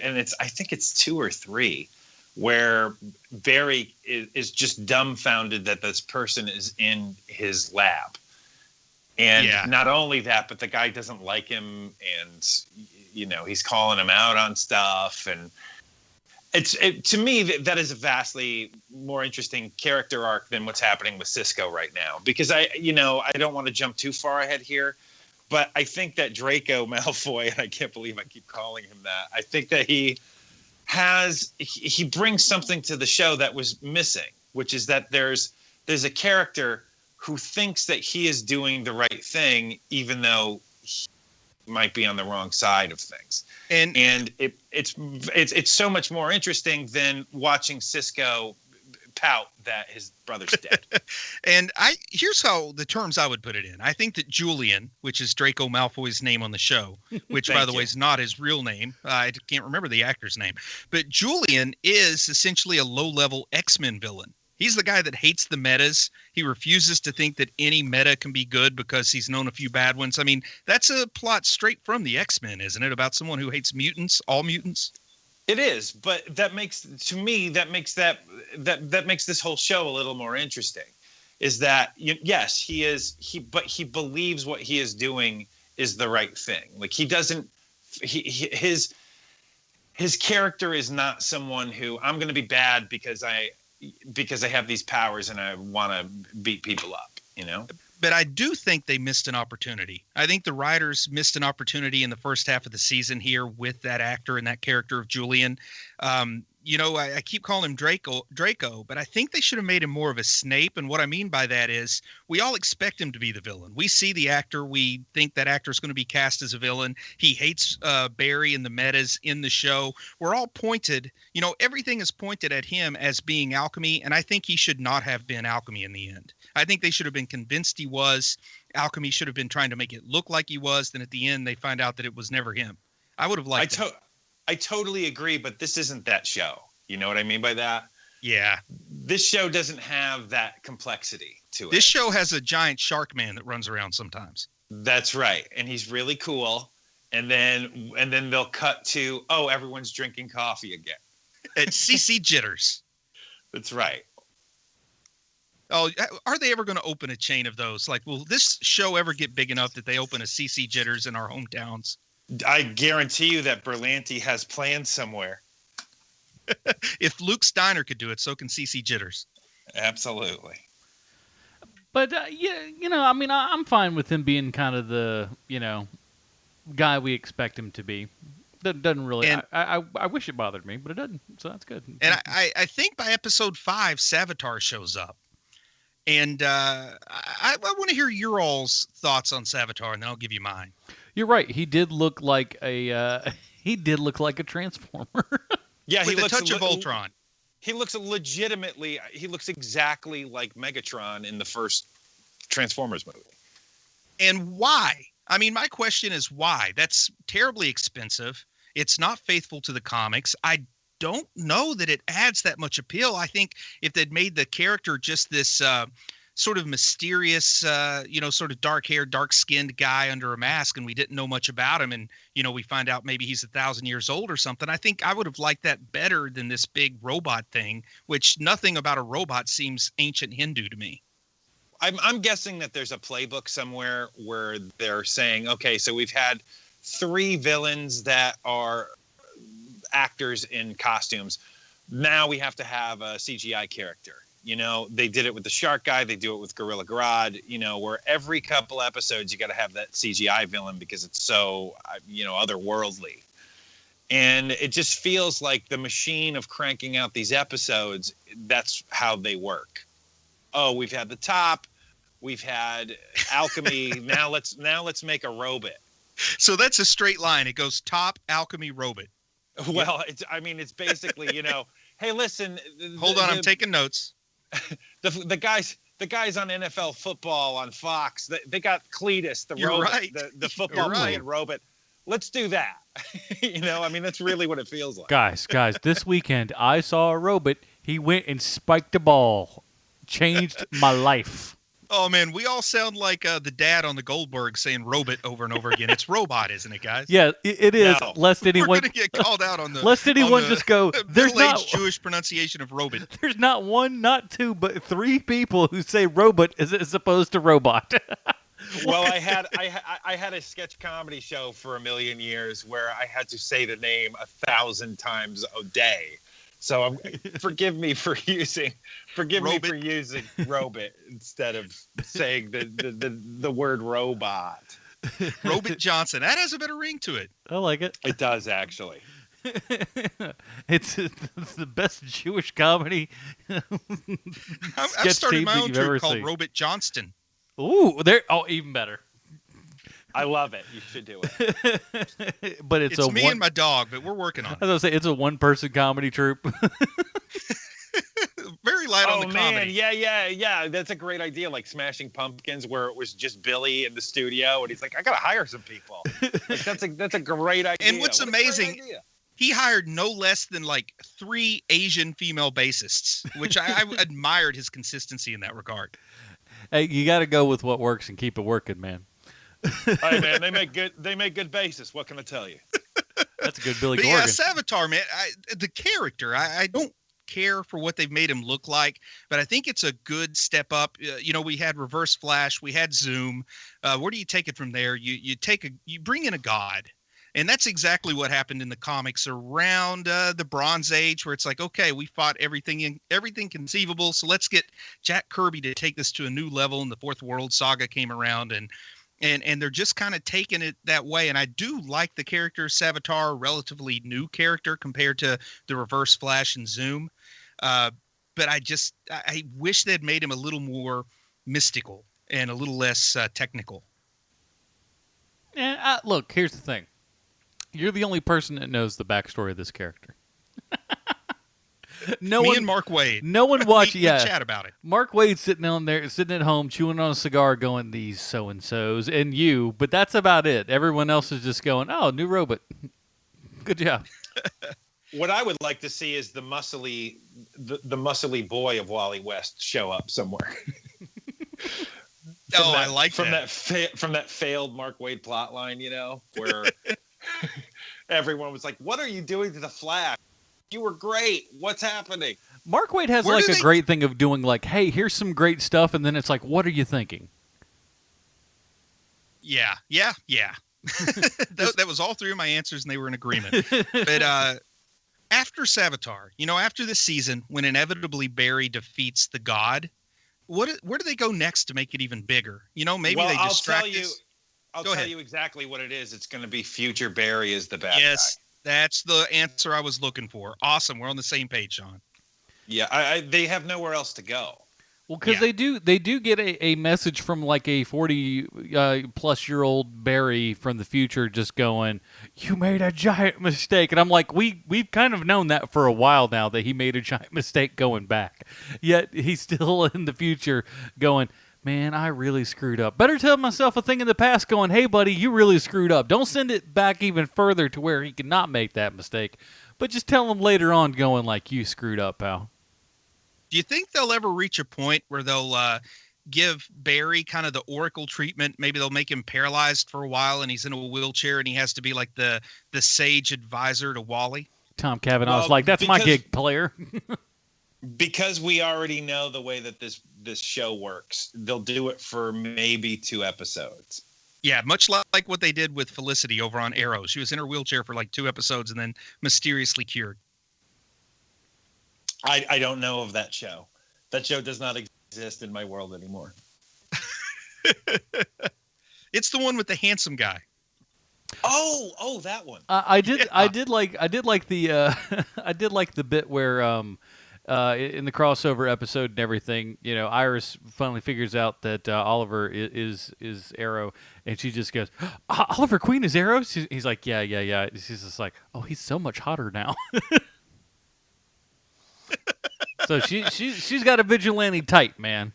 Speaker 2: and I think it's 2 or 3, where Barry is just dumbfounded that this person is in his lab. And not only that, but the guy doesn't like him, and you know, he's calling him out on stuff, and to me that is a vastly more interesting character arc than what's happening with Cisco right now, because I don't want to jump too far ahead here. But I think that Draco Malfoy, and I can't believe I keep calling him that, I think that he brings something to the show that was missing, which is that there's a character who thinks that he is doing the right thing, even though he might be on the wrong side of things. And it's so much more interesting than watching Cisco pout that his brother's dead.
Speaker 3: And here's how the terms I would put it in. I think that Julian, which is Draco Malfoy's name on the show, which by the way is not his real name. I can't remember the actor's name, but Julian is essentially a low-level X-Men villain. He's the guy that hates the metas. He refuses to think that any meta can be good because he's known a few bad ones. I mean, that's a plot straight from the X-Men, isn't it? About someone who hates mutants, all mutants.
Speaker 2: It is, but that makes this whole show a little more interesting. Is that yes, but he believes what he is doing is the right thing. Like his character is not someone who I'm going to be bad because I have these powers and I want to beat people up, you know?
Speaker 3: But I do think they missed an opportunity. I think the writers missed an opportunity in the first half of the season here with that actor and that character of Julian. I keep calling him Draco, but I think they should have made him more of a Snape. And what I mean by that is we all expect him to be the villain. We see the actor. We think that actor is going to be cast as a villain. He hates Barry and the metas in the show. We're all pointed, everything is pointed at him as being alchemy. And I think he should not have been alchemy in the end. I think they should have been convinced he was. Alchemy should have been trying to make it look like he was. Then at the end, they find out that it was never him. I would have liked it.
Speaker 2: I totally agree, but this isn't that show. You know what I mean by that?
Speaker 3: Yeah.
Speaker 2: This show doesn't have that complexity to it.
Speaker 3: This show has a giant shark man that runs around sometimes.
Speaker 2: That's right. And he's really cool. And then they'll cut to, everyone's drinking coffee again.
Speaker 3: At CC Jitters.
Speaker 2: That's right.
Speaker 3: Oh, are they ever going to open a chain of those? Like, will this show ever get big enough that they open a CC Jitters in our hometowns?
Speaker 2: I guarantee you that Berlanti has plans somewhere.
Speaker 3: If Luke Steiner could do it, so can CC Jitters.
Speaker 2: Absolutely.
Speaker 1: But, I'm fine with him being kind of the, guy we expect him to be. Doesn't really. I wish it bothered me, but it doesn't. So that's good.
Speaker 3: And I think by episode 5, Savitar shows up. And I want to hear your all's thoughts on Savitar, and then I'll give you mine.
Speaker 1: You're right. He did look like a transformer.
Speaker 2: Yeah,
Speaker 3: with a touch of Ultron.
Speaker 2: He looks exactly like Megatron in the first Transformers movie.
Speaker 3: And why? I mean, my question is why? That's terribly expensive. It's not faithful to the comics. I don't know that it adds that much appeal. I think if they'd made the character just this sort of mysterious, sort of dark-haired, dark-skinned guy under a mask, and we didn't know much about him, and we find out maybe he's 1,000 years old or something. I think I would have liked that better than this big robot thing, which nothing about a robot seems ancient Hindu to me.
Speaker 2: I'm guessing that there's a playbook somewhere where they're saying, okay, so we've had 3 villains that are actors in costumes. Now we have to have a CGI character. They did it with the shark guy. They do it with Gorilla Grodd, where every couple episodes you got to have that CGI villain because it's so, otherworldly. And it just feels like the machine of cranking out these episodes, that's how they work. Oh, we've had the top. We've had alchemy. now let's make a robot.
Speaker 3: So that's a straight line. It goes top, alchemy, robot.
Speaker 2: Well, it's basically, hey, listen.
Speaker 3: Hold on, I'm taking notes.
Speaker 2: The guys on NFL football on Fox, they got Cletus, the
Speaker 3: You're
Speaker 2: robot,
Speaker 3: right.
Speaker 2: the football playing robot. Let's do that. That's really what it feels like.
Speaker 1: Guys, this weekend I saw a robot. He went and spiked a ball. Changed my life.
Speaker 3: Oh, man, we all sound like the dad on the Goldberg saying robot over and over again. It's robot, isn't it, guys?
Speaker 1: Yeah, it is.
Speaker 2: No.
Speaker 1: Lest anyone...
Speaker 3: We're going to get called out on the...
Speaker 1: Lest anyone just go... There's not
Speaker 3: Jewish pronunciation of robot.
Speaker 1: There's not 1, not 2, but 3 people who say robot as opposed to robot.
Speaker 2: Well, I had a sketch comedy show for a million years where I had to say the name 1,000 times a day. So forgive me for using robot instead of saying the word robot.
Speaker 3: Robot Johnson. That has a better ring to it.
Speaker 1: I like it.
Speaker 2: It does, actually.
Speaker 1: It's the best Jewish comedy.
Speaker 3: I've started my own troupe called Robot Johnston.
Speaker 1: Ooh, even better.
Speaker 2: I love it. You should do it.
Speaker 1: But it's
Speaker 3: me and my dog, but we're working on it.
Speaker 1: I was gonna say it's a one-person comedy troupe.
Speaker 3: Very light on the comedy.
Speaker 2: Yeah. That's a great idea. Like Smashing Pumpkins, where it was just Billy in the studio, and he's like, "I gotta hire some people." Like, that's a great idea.
Speaker 3: And what's amazing, he hired no less than like 3 Asian female bassists, which I admired his consistency in that regard.
Speaker 1: Hey, you got to go with what works and keep it working, man.
Speaker 2: Hey man, they make good bassists. What can I tell you?
Speaker 1: That's a good Billy
Speaker 3: But
Speaker 1: Corgan.
Speaker 3: yeah, Savitar, man, the character, I don't care for what they've made him look like, but I think it's a good step up. We had Reverse Flash, we had Zoom. Where do you take it from there? You bring in a god. And that's exactly what happened in the comics around the Bronze Age, where it's like, okay, we fought everything conceivable, so let's get Jack Kirby to take this to a new level. And the Fourth World Saga came around, and they're just kind of taking it that way. And I do like the character Savitar, a relatively new character compared to the Reverse Flash and Zoom. But I wish they'd made him a little more mystical and a little less technical.
Speaker 1: And look, here's the thing. You're the only person that knows the backstory of this character.
Speaker 3: And Mark Waid.
Speaker 1: No one watched.
Speaker 3: we
Speaker 1: Yeah,
Speaker 3: chat about it.
Speaker 1: Mark Wade's sitting at home, chewing on a cigar, going these so and so's and you. But that's about it. Everyone else is just going, "Oh, new robot. Good job."
Speaker 2: What I would like to see is the muscly boy of Wally West show up somewhere.
Speaker 3: I like
Speaker 2: from that failed Mark Waid plot line, where everyone was like, "What are you doing to the Flash? You were great. What's happening?"
Speaker 1: Mark Waid has a great thing of doing like, "Hey, here's some great stuff," and then it's like, "What are you thinking?"
Speaker 3: Yeah. that was all 3 of my answers, and they were in agreement. But after Savitar, after this season, when inevitably Barry defeats the God, where do they go next to make it even bigger? Maybe they distract us.
Speaker 2: I'll tell you exactly what it is. It's going to be future Barry is the bad guy.
Speaker 3: Yes, that's the answer I was looking for. Awesome. We're on the same page, Sean.
Speaker 2: Yeah, they have nowhere else to go.
Speaker 1: Well, because they do get a message from like a 40-plus-year-old Barry from the future just going, "You made a giant mistake." And I'm like, we've kind of known that for a while now, that he made a giant mistake going back. Yet he's still in the future going, "Man, I really screwed up. Better tell myself a thing in the past going, hey, buddy, you really screwed up." Don't send it back even further to where he cannot make that mistake. But just tell him later on going like, "You screwed up, pal."
Speaker 3: Do you think they'll ever reach a point where they'll give Barry kind of the Oracle treatment? Maybe they'll make him paralyzed for a while and he's in a wheelchair and he has to be like the sage advisor to Wally?
Speaker 1: Tom Cavanaugh's like, "That's my gig, player."
Speaker 2: Because we already know the way that this show works, they'll do it for maybe 2 episodes.
Speaker 3: Yeah, much like what they did with Felicity over on Arrow. She was in her wheelchair for like 2 episodes and then mysteriously cured.
Speaker 2: I don't know of that show. That show does not exist in my world anymore.
Speaker 3: It's the one with the handsome guy.
Speaker 2: Oh, that one.
Speaker 1: I did like the I did like the bit where in the crossover episode and everything, Iris finally figures out that Oliver is Arrow, and she just goes, "Oliver Queen is Arrow?" He's like, yeah. She's just like, "Oh, he's so much hotter now." So she's got a vigilante tight, man.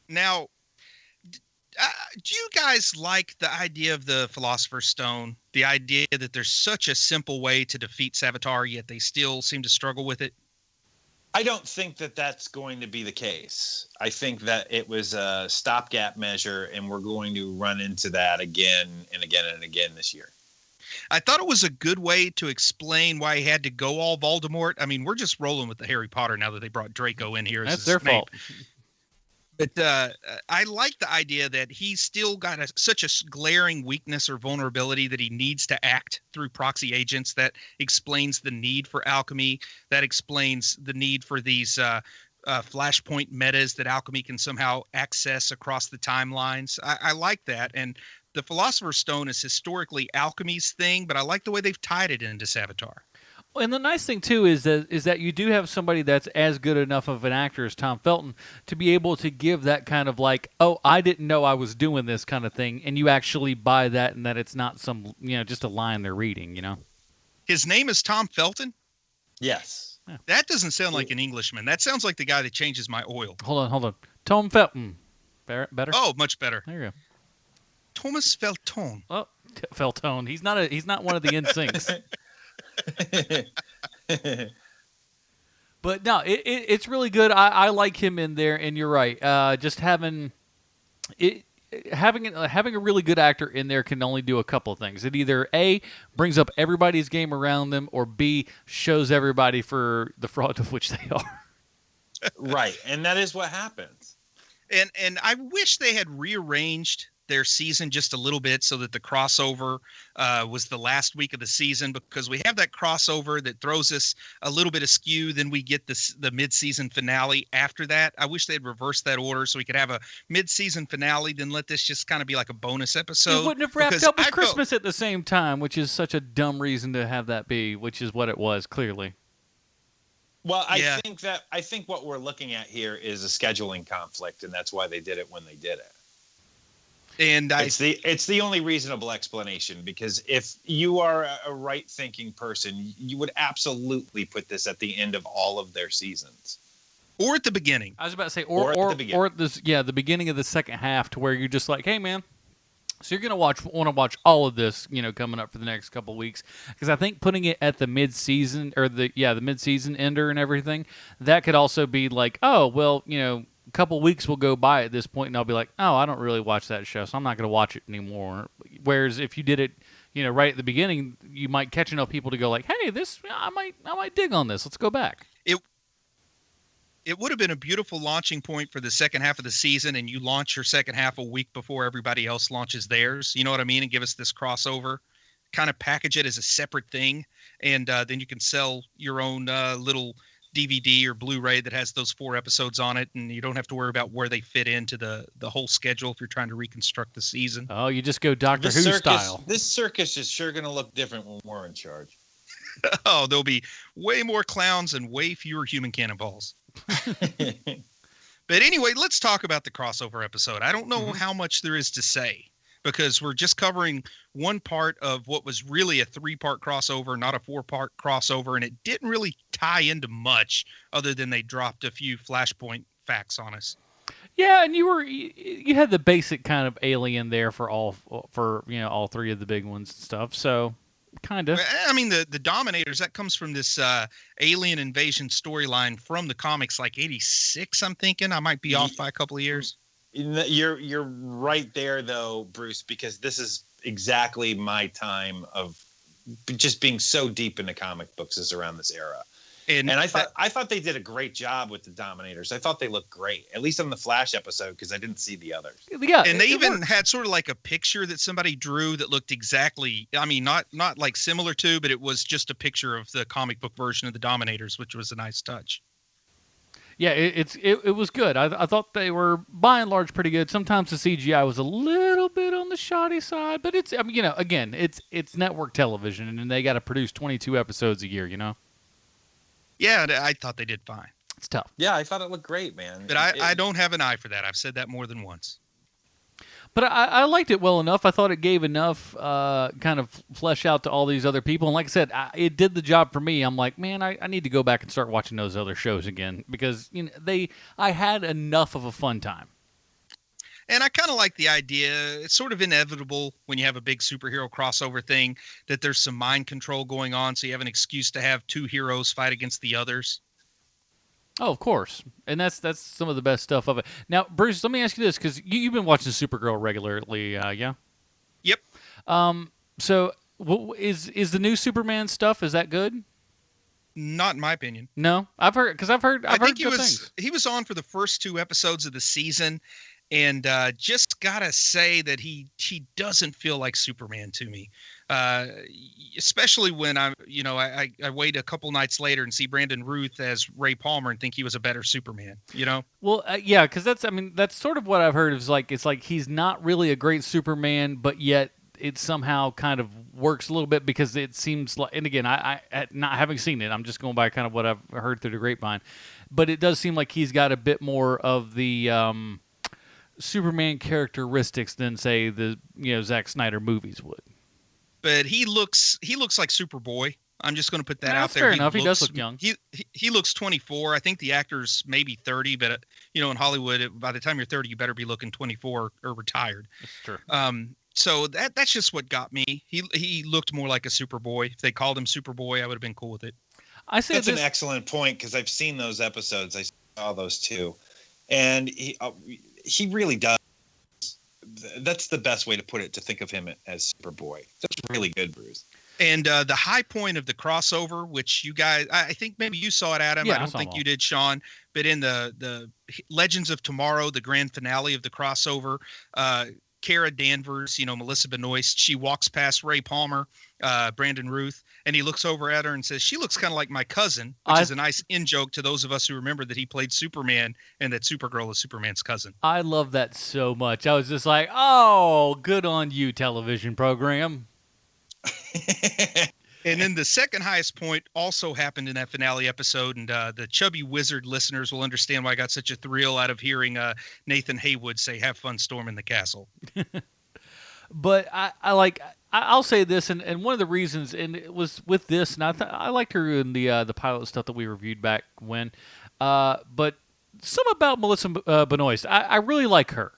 Speaker 3: Now, do you guys like the idea of the Philosopher's Stone? The idea that there's such a simple way to defeat Savitar, yet they still seem to struggle with it?
Speaker 2: I don't think that that's going to be the case. I think that it was a stopgap measure, and we're going to run into that again and again and again this year.
Speaker 3: I thought it was a good way to explain why he had to go all Voldemort. I mean, we're just rolling with the Harry Potter now that they brought Draco in here.
Speaker 1: That's their fault.
Speaker 3: But I like the idea that he's still got such a glaring weakness or vulnerability that he needs to act through proxy agents. That explains the need for alchemy. That explains the need for these flashpoint metas that alchemy can somehow access across the timelines. I like that. And the Philosopher's Stone is historically alchemy's thing, but I like the way they've tied it into Savitar.
Speaker 1: And the nice thing too is that you do have somebody that's as good enough of an actor as Tom Felton to be able to give that kind of like, oh, I didn't know I was doing this kind of thing, and you actually buy that, and that it's not some just a line they're reading.
Speaker 3: His name is Tom Felton?
Speaker 2: Yes.
Speaker 1: Yeah.
Speaker 3: That doesn't sound like an Englishman. That sounds like the guy that changes my oil.
Speaker 1: Hold on. Tom Felton. Better?
Speaker 3: Oh, much better.
Speaker 1: There you go.
Speaker 3: Thomas Felton.
Speaker 1: Oh, Felton. He's not one of the NSYNCs. But no, it's really good. I like him in there, and you're right. Just having a really good actor in there can only do a couple of things. It either A, brings up everybody's game around them, or B, shows everybody for the fraud of which they are.
Speaker 2: Right, and that is what happens.
Speaker 3: And I wish they had rearranged their season just a little bit so that the crossover was the last week of the season, because we have that crossover that throws us a little bit askew. Then we get the mid-season finale after that. I wish they'd reversed that order so we could have a mid-season finale, then let this just kind of be like a bonus episode.
Speaker 1: It wouldn't have wrapped up with Christmas at the same time, which is such a dumb reason to have that be, which is what it was, clearly.
Speaker 2: Well, I think what we're looking at here is a scheduling conflict, and that's why they did it when they did it.
Speaker 3: And
Speaker 2: it's the only reasonable explanation, because if you are a right-thinking person, you would absolutely put this at the end of all of their seasons,
Speaker 3: or at the beginning.
Speaker 1: I was about to say,
Speaker 2: or at
Speaker 1: the beginning of the second half, to where you're just like, hey man, so you're gonna want to watch all of this, coming up for the next couple of weeks, because I think putting it at the mid-season or the mid-season ender and everything, that could also be like, oh well, a couple weeks will go by at this point, and I'll be like, oh, I don't really watch that show, so I'm not going to watch it anymore. Whereas if you did it, right at the beginning, you might catch enough people to go like, hey, this I might dig on this. Let's go back.
Speaker 3: It would have been a beautiful launching point for the second half of the season, and you launch your second half a week before everybody else launches theirs. You know what I mean? And give us this crossover. Kind of package it as a separate thing, and then you can sell your own little DVD or Blu-ray that has those 4 episodes on it, and you don't have to worry about where they fit into the whole schedule if you're trying to reconstruct the season.
Speaker 1: Oh, you just go Doctor Who style.
Speaker 2: This circus is sure going to look different when we're in charge.
Speaker 3: Oh, there'll be way more clowns and way fewer human cannonballs. But anyway, let's talk about the crossover episode. I don't know how much there is to say, because we're just covering one part of what was really a 3-part crossover, not a 4-part crossover, and it didn't really tie into much other than they dropped a few flashpoint facts on us.
Speaker 1: Yeah, and you had the basic kind of alien there for all 3 of the big ones and stuff. So kind of.
Speaker 3: I mean, the Dominators, that comes from this alien invasion storyline from the comics, like 86. I'm thinking I might be off by a couple of years.
Speaker 2: You're right there, though, Bruce, because this is exactly my time of just being so deep into comic books is around this era. And I thought they did a great job with the Dominators. I thought they looked great, at least on the Flash episode, because I didn't see the others.
Speaker 1: Yeah,
Speaker 3: and they even had sort of like a picture that somebody drew that looked exactly, I mean, not like similar to, but it was just a picture of the comic book version of the Dominators, which was a nice touch.
Speaker 1: Yeah, it was good. I thought they were by and large pretty good. Sometimes the CGI was a little bit on the shoddy side, but it's, I mean, again, it's network television, and they got to produce 22 episodes a year,
Speaker 3: Yeah, I thought they did fine.
Speaker 1: It's tough.
Speaker 2: Yeah, I thought it looked great, man.
Speaker 3: But I don't have an eye for that. I've said that more than once.
Speaker 1: But I liked it well enough. I thought it gave enough kind of flesh out to all these other people. And like I said, it did the job for me. I'm like, man, I need to go back and start watching those other shows again, because I had enough of a fun time.
Speaker 3: And I kind of like the idea. It's sort of inevitable when you have a big superhero crossover thing that there's some mind control going on, so you have an excuse to have 2 heroes fight against the others.
Speaker 1: Oh, of course. And that's some of the best stuff of it. Now, Bruce, let me ask you this, because you've been watching Supergirl regularly, yeah?
Speaker 3: Yep.
Speaker 1: So is the new Superman stuff, is that good?
Speaker 3: Not in my opinion.
Speaker 1: No? I've heard good things.
Speaker 3: He was on for the first 2 episodes of the season, and just gotta say that he doesn't feel like Superman to me. Especially when I wait a couple nights later and see Brandon Routh as Ray Palmer and think he was a better Superman.
Speaker 1: Well, yeah, because that's sort of what I've heard. Is like it's like he's not really a great Superman, but yet it somehow kind of works a little bit because it seems like, and again, I not having seen it, I'm just going by kind of what I've heard through the grapevine, but it does seem like he's got a bit more of the Superman characteristics than, say, the Zack Snyder movies would.
Speaker 3: But he looks like Superboy. I'm just going to put that out there.
Speaker 1: Fair enough. He does look young.
Speaker 3: He looks 24. I think the actor's maybe 30, but in Hollywood, by the time you're 30, you better be looking 24 or retired.
Speaker 1: That's true.
Speaker 3: So that's just what got me. He looked more like a Superboy. If they called him Superboy, I would have been cool with it.
Speaker 1: I say
Speaker 2: that's an excellent point because I've seen those episodes. I saw those too, and he really does. That's the best way to put it. To think of him as Superboy. That's really good, Bruce.
Speaker 3: And the high point of the crossover, which you guys, I think maybe you saw it, Adam.
Speaker 1: Yeah,
Speaker 3: I don't think you did, Sean. But in the Legends of Tomorrow, the grand finale of the crossover, Kara Danvers, Melissa Benoist, she walks past Ray Palmer, Brandon Ruth, and he looks over at her and says, she looks kind of like my cousin, which is a nice in-joke to those of us who remember that he played Superman and that Supergirl is Superman's cousin.
Speaker 1: I love that so much. I was just like, oh, good on you, television program.
Speaker 3: And then the second highest point also happened in that finale episode, and the Chubby Wizard listeners will understand why I got such a thrill out of hearing Nathan Haywood say, have fun storming the castle.
Speaker 1: But I'll say this, and one of the reasons, and it was with this, and I liked her in the pilot stuff that we reviewed back when, but some about Melissa Benoist, I really like her.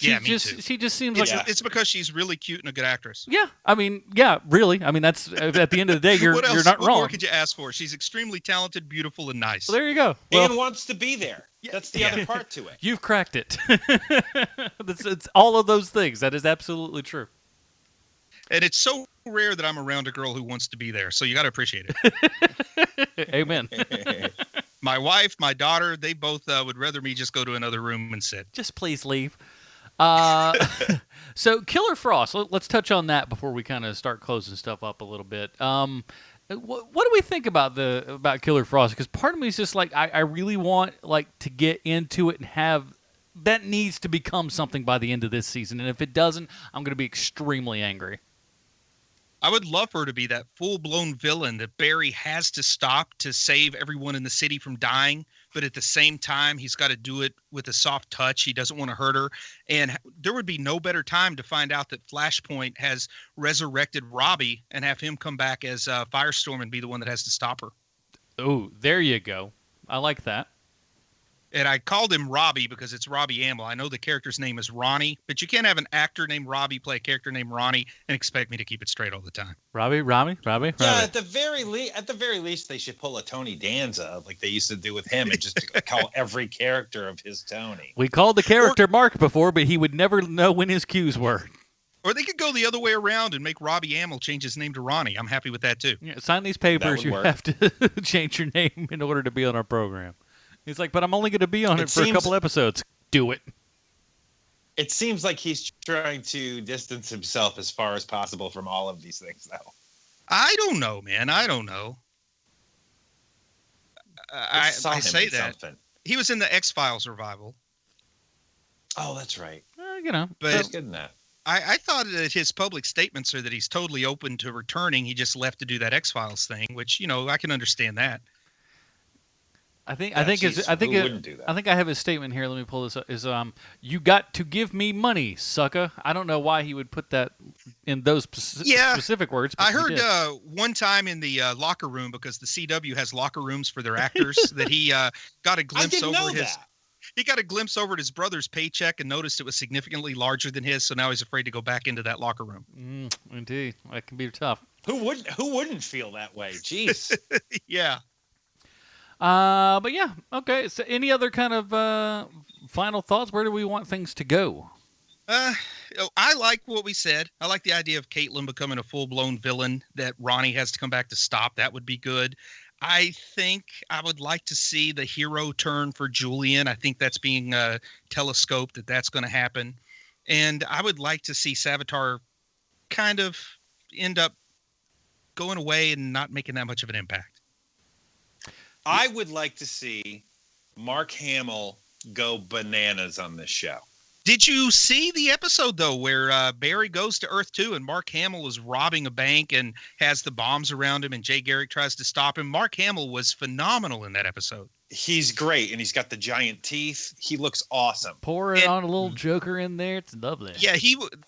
Speaker 3: Me too.
Speaker 1: She just seems
Speaker 3: it's because she's really cute and a good actress.
Speaker 1: Yeah, really. I mean, that's at the end of the day, you're not wrong.
Speaker 3: What more could you ask for? She's extremely talented, beautiful, and nice.
Speaker 1: Well, there you go.
Speaker 2: And wants to be there. That's the other part to it.
Speaker 1: You've cracked it. It's all of those things. That is absolutely true.
Speaker 3: And it's so rare that I'm around a girl who wants to be there, so you got to appreciate it.
Speaker 1: Amen.
Speaker 3: My wife, my daughter, they both would rather me just go to another room and sit.
Speaker 1: Just please leave. So Killer Frost, let's touch on that before we kind of start closing stuff up a little bit. What do we think about Killer Frost? Because part of me is just like, I really want to get into it and have that needs to become something by the end of this season. And if it doesn't, I'm going to be extremely angry.
Speaker 3: I would love her to be that full-blown villain that Barry has to stop to save everyone in the city from dying, but at the same time, he's got to do it with a soft touch. He doesn't want to hurt her. And there would be no better time to find out that Flashpoint has resurrected Robbie and have him come back as Firestorm and be the one that has to stop her.
Speaker 1: Oh, there you go. I like that.
Speaker 3: And I called him Robbie because it's Robbie Amell. I know the character's name is Ronnie, but you can't have an actor named Robbie play a character named Ronnie and expect me to keep it straight all the time.
Speaker 1: Robbie.
Speaker 2: Yeah, at the very least, they should pull a Tony Danza like they used to do with him and just call every character of his Tony.
Speaker 1: We called the character Mark before, but he would never know when his cues were.
Speaker 3: Or they could go the other way around and make Robbie Amell change his name to Ronnie. I'm happy with that too.
Speaker 1: Yeah, sign these papers. You have to change your name in order to be on our program. He's like, but I'm only going to be on it for a couple episodes. Do it.
Speaker 2: It seems like he's trying to distance himself as far as possible from all of these things, though.
Speaker 3: I don't know, man. I don't know. I say that. Something. He was in the X-Files revival.
Speaker 2: Oh, that's right.
Speaker 3: But
Speaker 2: he's good in that.
Speaker 3: I thought that his public statements are that he's totally open to returning. He just left to do that X-Files thing, which, I can understand that.
Speaker 1: I think I have his statement here. Let me pull this up. Is you got to give me money, sucker. I don't know why he would put that in those specific words.
Speaker 3: I heard one time in the locker room, because the CW has locker rooms for their actors, that he got a glimpse He got a glimpse over at his brother's paycheck and noticed it was significantly larger than his. So now he's afraid to go back into that locker room.
Speaker 1: Indeed, that can be tough.
Speaker 2: Who wouldn't feel that way? Jeez.
Speaker 3: Yeah.
Speaker 1: But yeah, okay. So any other kind of final thoughts? Where do we want things to go?
Speaker 3: I like what we said. I like the idea of Caitlin becoming a full-blown villain that Ronnie has to come back to stop. That would be good. I think I would like to see the hero turn for Julian. I think that's being telescoped, that's going to happen. And I would like to see Savitar kind of end up going away and not making that much of an impact.
Speaker 2: I would like to see Mark Hamill go bananas on this show.
Speaker 3: Did you see the episode, though, where Barry goes to Earth 2 and Mark Hamill is robbing a bank and has the bombs around him and Jay Garrick tries to stop him? Mark Hamill was phenomenal in that episode.
Speaker 2: He's great, and he's got the giant teeth. He looks awesome.
Speaker 1: Pour it on a little Joker in there. It's lovely.
Speaker 3: Yeah,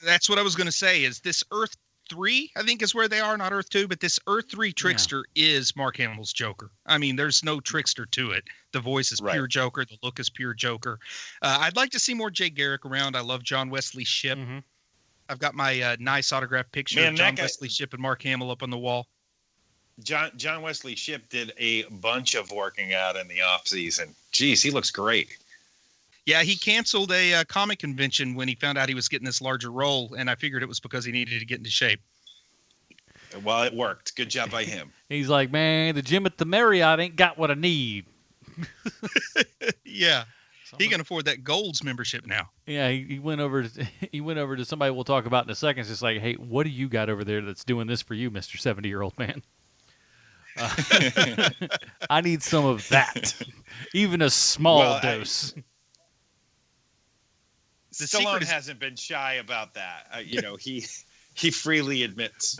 Speaker 3: that's what I was going to say, is this Earth 3, I think is where they are, not Earth 2, but this Earth 3 trickster is Mark Hamill's Joker. I mean, there's no trickster to it. The voice is pure Joker. The look is pure Joker. I'd like to see more Jay Garrick around. I love John Wesley Shipp. Mm-hmm. I've got my nice autographed picture of John Wesley Shipp and Mark Hamill up on the wall.
Speaker 2: John Wesley Shipp did a bunch of working out in the off season. Jeez, he looks great.
Speaker 3: Yeah, he canceled a comic convention when he found out he was getting this larger role, and I figured it was because he needed to get into shape.
Speaker 2: Well, it worked. Good job by him.
Speaker 1: He's like, man, the gym at the Marriott ain't got what I need.
Speaker 3: Yeah, he can afford that Gold's membership now.
Speaker 1: Yeah, he went over to somebody we'll talk about in a second. It's just like, hey, what do you got over there that's doing this for you, Mr. 70-year-old man? I need some of that, even a small dose.
Speaker 2: Stallone hasn't been shy about that. He freely admits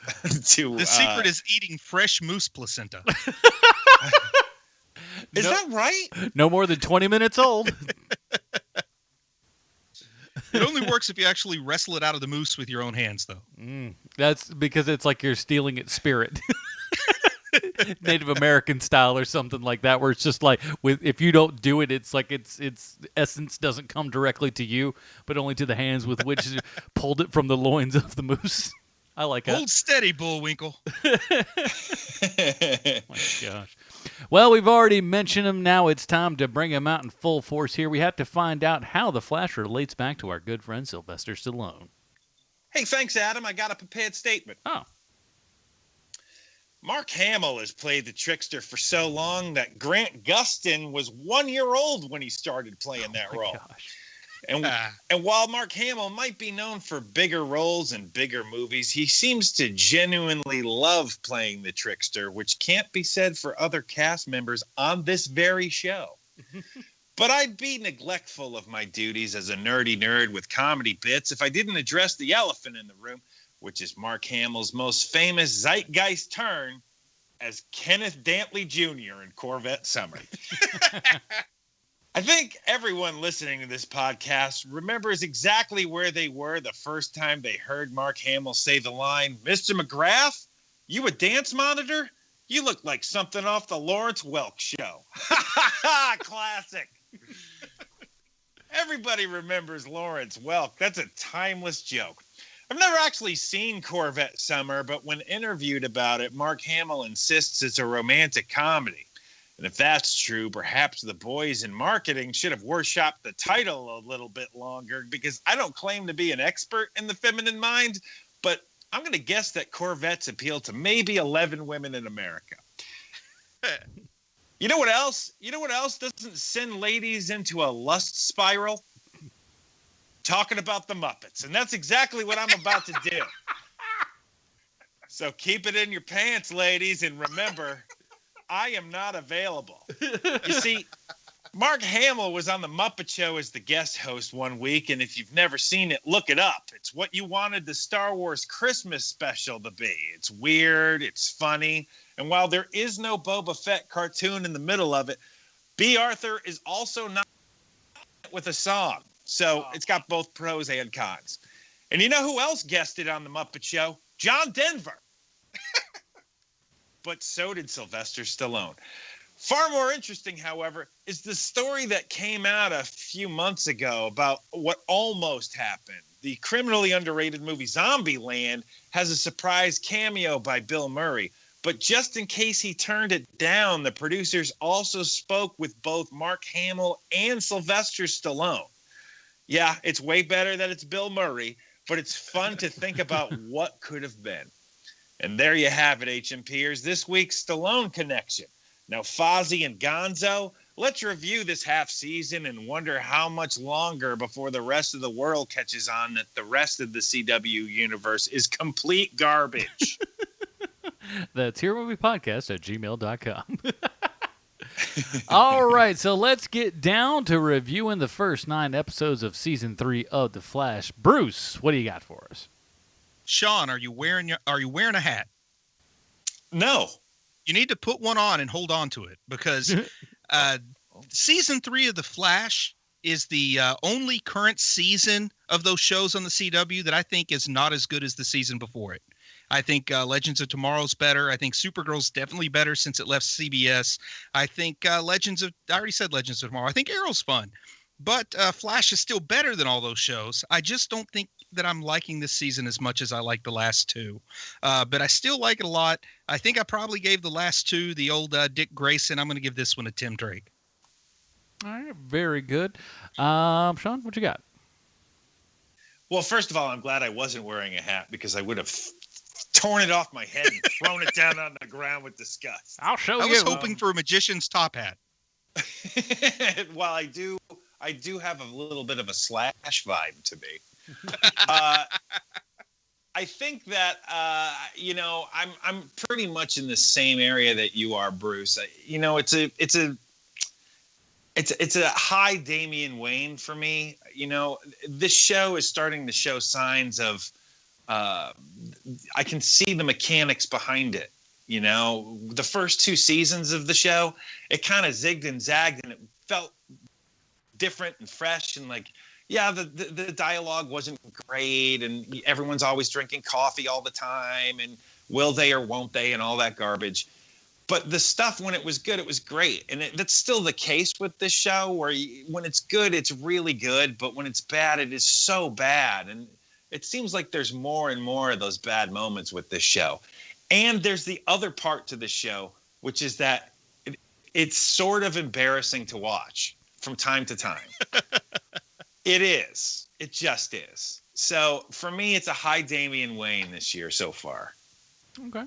Speaker 2: to.
Speaker 3: The secret is eating fresh moose placenta.
Speaker 2: Is that right?
Speaker 1: No more than 20 minutes old.
Speaker 3: It only works if you actually wrestle it out of the moose with your own hands, though.
Speaker 1: That's because it's like you're stealing its spirit. Native American style or something like that, where it's just like, if you don't do it, it's like its essence doesn't come directly to you, but only to the hands with which you pulled it from the loins of the moose. I like that.
Speaker 3: Hold steady, Bullwinkle.
Speaker 1: Oh my gosh. Well, we've already mentioned him. Now it's time to bring him out in full force here. We have to find out how the Flash relates back to our good friend Sylvester Stallone.
Speaker 2: Hey, thanks, Adam. I got a prepared statement.
Speaker 1: Oh.
Speaker 2: Mark Hamill has played the trickster for so long that Grant Gustin was 1 year old when he started playing that role.
Speaker 1: Gosh.
Speaker 2: And while Mark Hamill might be known for bigger roles and bigger movies, he seems to genuinely love playing the trickster, which can't be said for other cast members on this very show. But I'd be neglectful of my duties as a nerdy nerd with comedy bits if I didn't address the elephant in the room, which is Mark Hamill's most famous zeitgeist turn as Kenneth Dantley Jr. in Corvette Summer. I think everyone listening to this podcast remembers exactly where they were the first time they heard Mark Hamill say the line, "Mr. McGrath, you a dance monitor? You look like something off the Lawrence Welk show." Classic. Everybody remembers Lawrence Welk. That's a timeless joke. I've never actually seen Corvette Summer, but when interviewed about it, Mark Hamill insists it's a romantic comedy. And if that's true, perhaps the boys in marketing should have workshopped the title a little bit longer, because I don't claim to be an expert in the feminine mind, but I'm going to guess that Corvettes appeal to maybe 11 women in America. You know what else? You know what else doesn't send ladies into a lust spiral? Talking about the Muppets. And that's exactly what I'm about to do. So keep it in your pants, ladies, and remember, I am not available. You see, Mark Hamill was on the Muppet Show as the guest host one week, and if you've never seen it, look it up. It's what you wanted the Star Wars Christmas special to be. It's weird, it's funny, and while there is no Boba Fett cartoon in the middle of it, B. Arthur is also not with a song. So it's got both pros and cons. And you know who else guested on the Muppet Show? John Denver. But so did Sylvester Stallone. Far more interesting, however, is the story that came out a few months ago about what almost happened. The criminally underrated movie Zombieland has a surprise cameo by Bill Murray. But just in case he turned it down, the producers also spoke with both Mark Hamill and Sylvester Stallone. Yeah, it's way better that it's Bill Murray, but it's fun to think about what could have been. And there you have it, HMPers, this week's Stallone connection. Now, Fozzie and Gonzo, let's review this half season and wonder how much longer before the rest of the world catches on that the rest of the CW universe is complete garbage.
Speaker 1: That's HeroMoviePodcast@gmail.com. All right, so let's get down to reviewing the first 9 episodes of Season 3 of The Flash. Bruce, what do you got for us?
Speaker 3: Sean, are you wearing a hat?
Speaker 2: No.
Speaker 3: You need to put one on and hold on to it because Season 3 of The Flash is the only current season of those shows on the CW that I think is not as good as the season before it. I think Legends of Tomorrow's better. I think Supergirl's definitely better since it left CBS. I think I already said Legends of Tomorrow. I think Arrow's fun. But Flash is still better than all those shows. I just don't think that I'm liking this season as much as I like the last 2. But I still like it a lot. I think I probably gave the last 2 the old Dick Grayson. I'm going to give this one to Tim Drake.
Speaker 1: All right, very good. Sean, what you got?
Speaker 2: Well, first of all, I'm glad I wasn't wearing a hat because I would have torn it off my head and thrown it down on the ground with disgust.
Speaker 1: I'll show you.
Speaker 3: I was hoping for a magician's top hat.
Speaker 2: Well, I do have a little bit of a Slash vibe to me. I think that I'm pretty much in the same area that you are, Bruce. It's a high Damian Wayne for me. This show is starting to show signs of. I can see the mechanics behind it. The first 2 seasons of the show, it kind of zigged and zagged, and it felt different and fresh. And the dialogue wasn't great, and everyone's always drinking coffee all the time, and will they or won't they, and all that garbage. But the stuff, when it was good, it was great. And that's still the case with this show, where when it's good, it's really good. But when it's bad, it is so bad. And it seems like there's more and more of those bad moments with this show. And there's the other part to the show, which is that it's sort of embarrassing to watch from time to time. It is. It just is. So for me, it's a high Damian Wayne this year so far.
Speaker 1: Okay.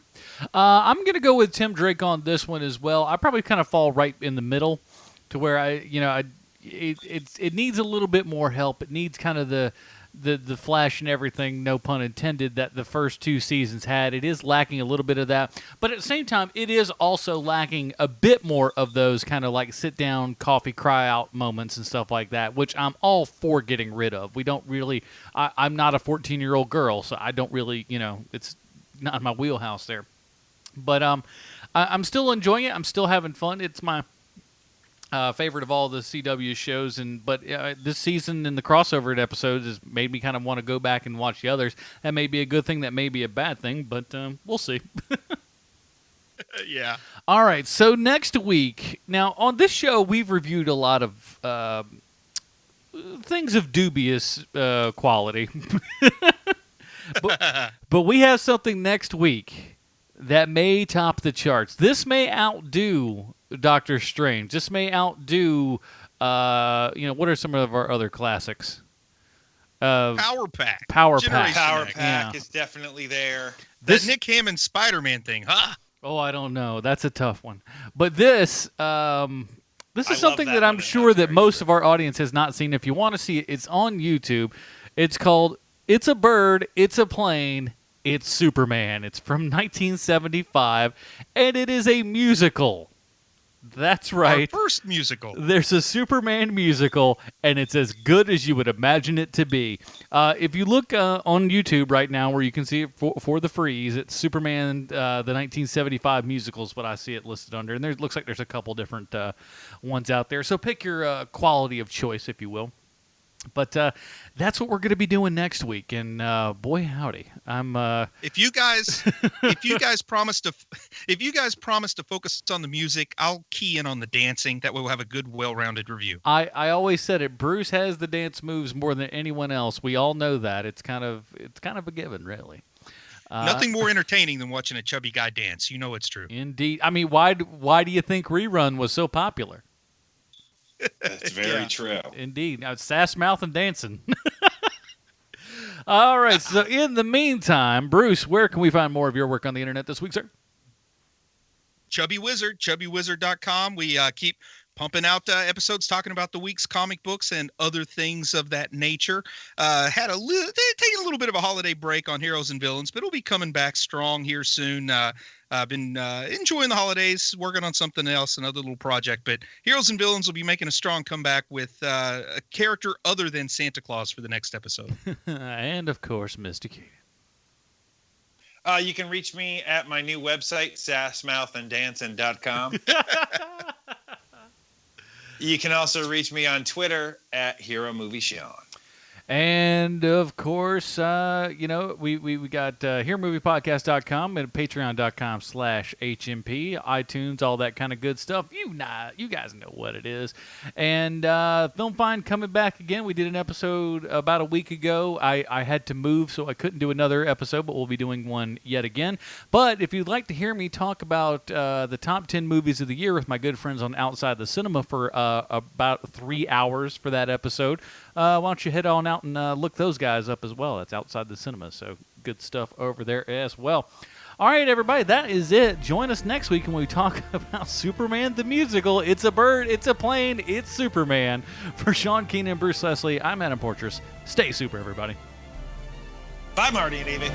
Speaker 1: I'm going to go with Tim Drake on this one as well. I probably kind of fall right in the middle to where it needs a little bit more help. It needs kind of the Flash and everything, no pun intended, that the first 2 seasons had. It is lacking a little bit of that. But at the same time, it is also lacking a bit more of those kind of like sit down, coffee, cry out moments and stuff like that, which I'm all for getting rid of. We don't really, I'm not a 14-year-old girl, so I don't really, it's not in my wheelhouse there. But I'm still enjoying it. I'm still having fun. It's my favorite of all the CW shows, but this season and the crossover episodes has made me kind of want to go back and watch the others. That may be a good thing, that may be a bad thing, but we'll see.
Speaker 3: Yeah.
Speaker 1: All right, so next week, now on this show, we've reviewed a lot of things of dubious quality. But we have something next week that may top the charts. This may outdo Doctor Strange. This may outdo, what are some of our other classics?
Speaker 3: Power Pack.
Speaker 1: Power
Speaker 2: Pack is definitely there.
Speaker 3: That Nick Hammond Spider-Man thing, huh?
Speaker 1: Oh, I don't know. That's a tough one. But this is something that I'm
Speaker 2: one,
Speaker 1: sure that most of our audience has not seen. If you want to see it, it's on YouTube. It's called It's a Bird, It's a Plane, It's Superman. It's from 1975, and it is a musical. That's right.
Speaker 3: Our first musical.
Speaker 1: There's a Superman musical, and it's as good as you would imagine it to be. If you look on YouTube right now, where you can see it for the freeze, it's Superman, the 1975 musical is what I see it listed under. And there looks like there's a couple different ones out there. So pick your quality of choice, if you will. But that's what we're going to be doing next week, and boy howdy, I'm.
Speaker 3: If you guys promise to focus on the music, I'll key in on the dancing. That way, we'll have a good, well-rounded review.
Speaker 1: I always said it. Bruce has the dance moves more than anyone else. We all know that. It's kind of a given, really.
Speaker 3: Nothing more entertaining than watching a chubby guy dance. You know it's true.
Speaker 1: Indeed. I mean, why do you think Rerun was so popular?
Speaker 2: That's very true.
Speaker 1: Indeed. Now it's sass mouth and dancing. All right. So in the meantime, Bruce, where can we find more of your work on the internet this week, sir?
Speaker 3: Chubby Wizard, chubbywizard.com. We keep pumping out episodes talking about the week's comic books and other things of that nature. Taking a little bit of a holiday break on Heroes and Villains, but it'll be coming back strong here soon. I've been enjoying the holidays, working on something else, another little project. But Heroes and Villains will be making a strong comeback with a character other than Santa Claus for the next episode.
Speaker 1: And, of course, Mr. Keenan.
Speaker 2: You can reach me at my new website, sassmouthanddancing.com. You can also reach me on Twitter at Hero Movie Sean.
Speaker 1: And, of course, we got HeroMoviePodcast.com and Patreon.com/HMP, iTunes, all that kind of good stuff. You guys know what it is. And Film Find coming back again. We did an episode about a week ago. I had to move, so I couldn't do another episode, but we'll be doing one yet again. But if you'd like to hear me talk about the top 10 movies of the year with my good friends on Outside the Cinema for about 3 hours for that episode, why don't you head on out and look those guys up as well. That's Outside the Cinema, so good stuff over there as well. All right, everybody, that is it. Join us next week when we talk about Superman the Musical. It's a bird, it's a plane, it's Superman. For Sean Keenan and Bruce Leslie, I'm Adam Portrais. Stay super, everybody.
Speaker 2: Bye, Marty and Evie.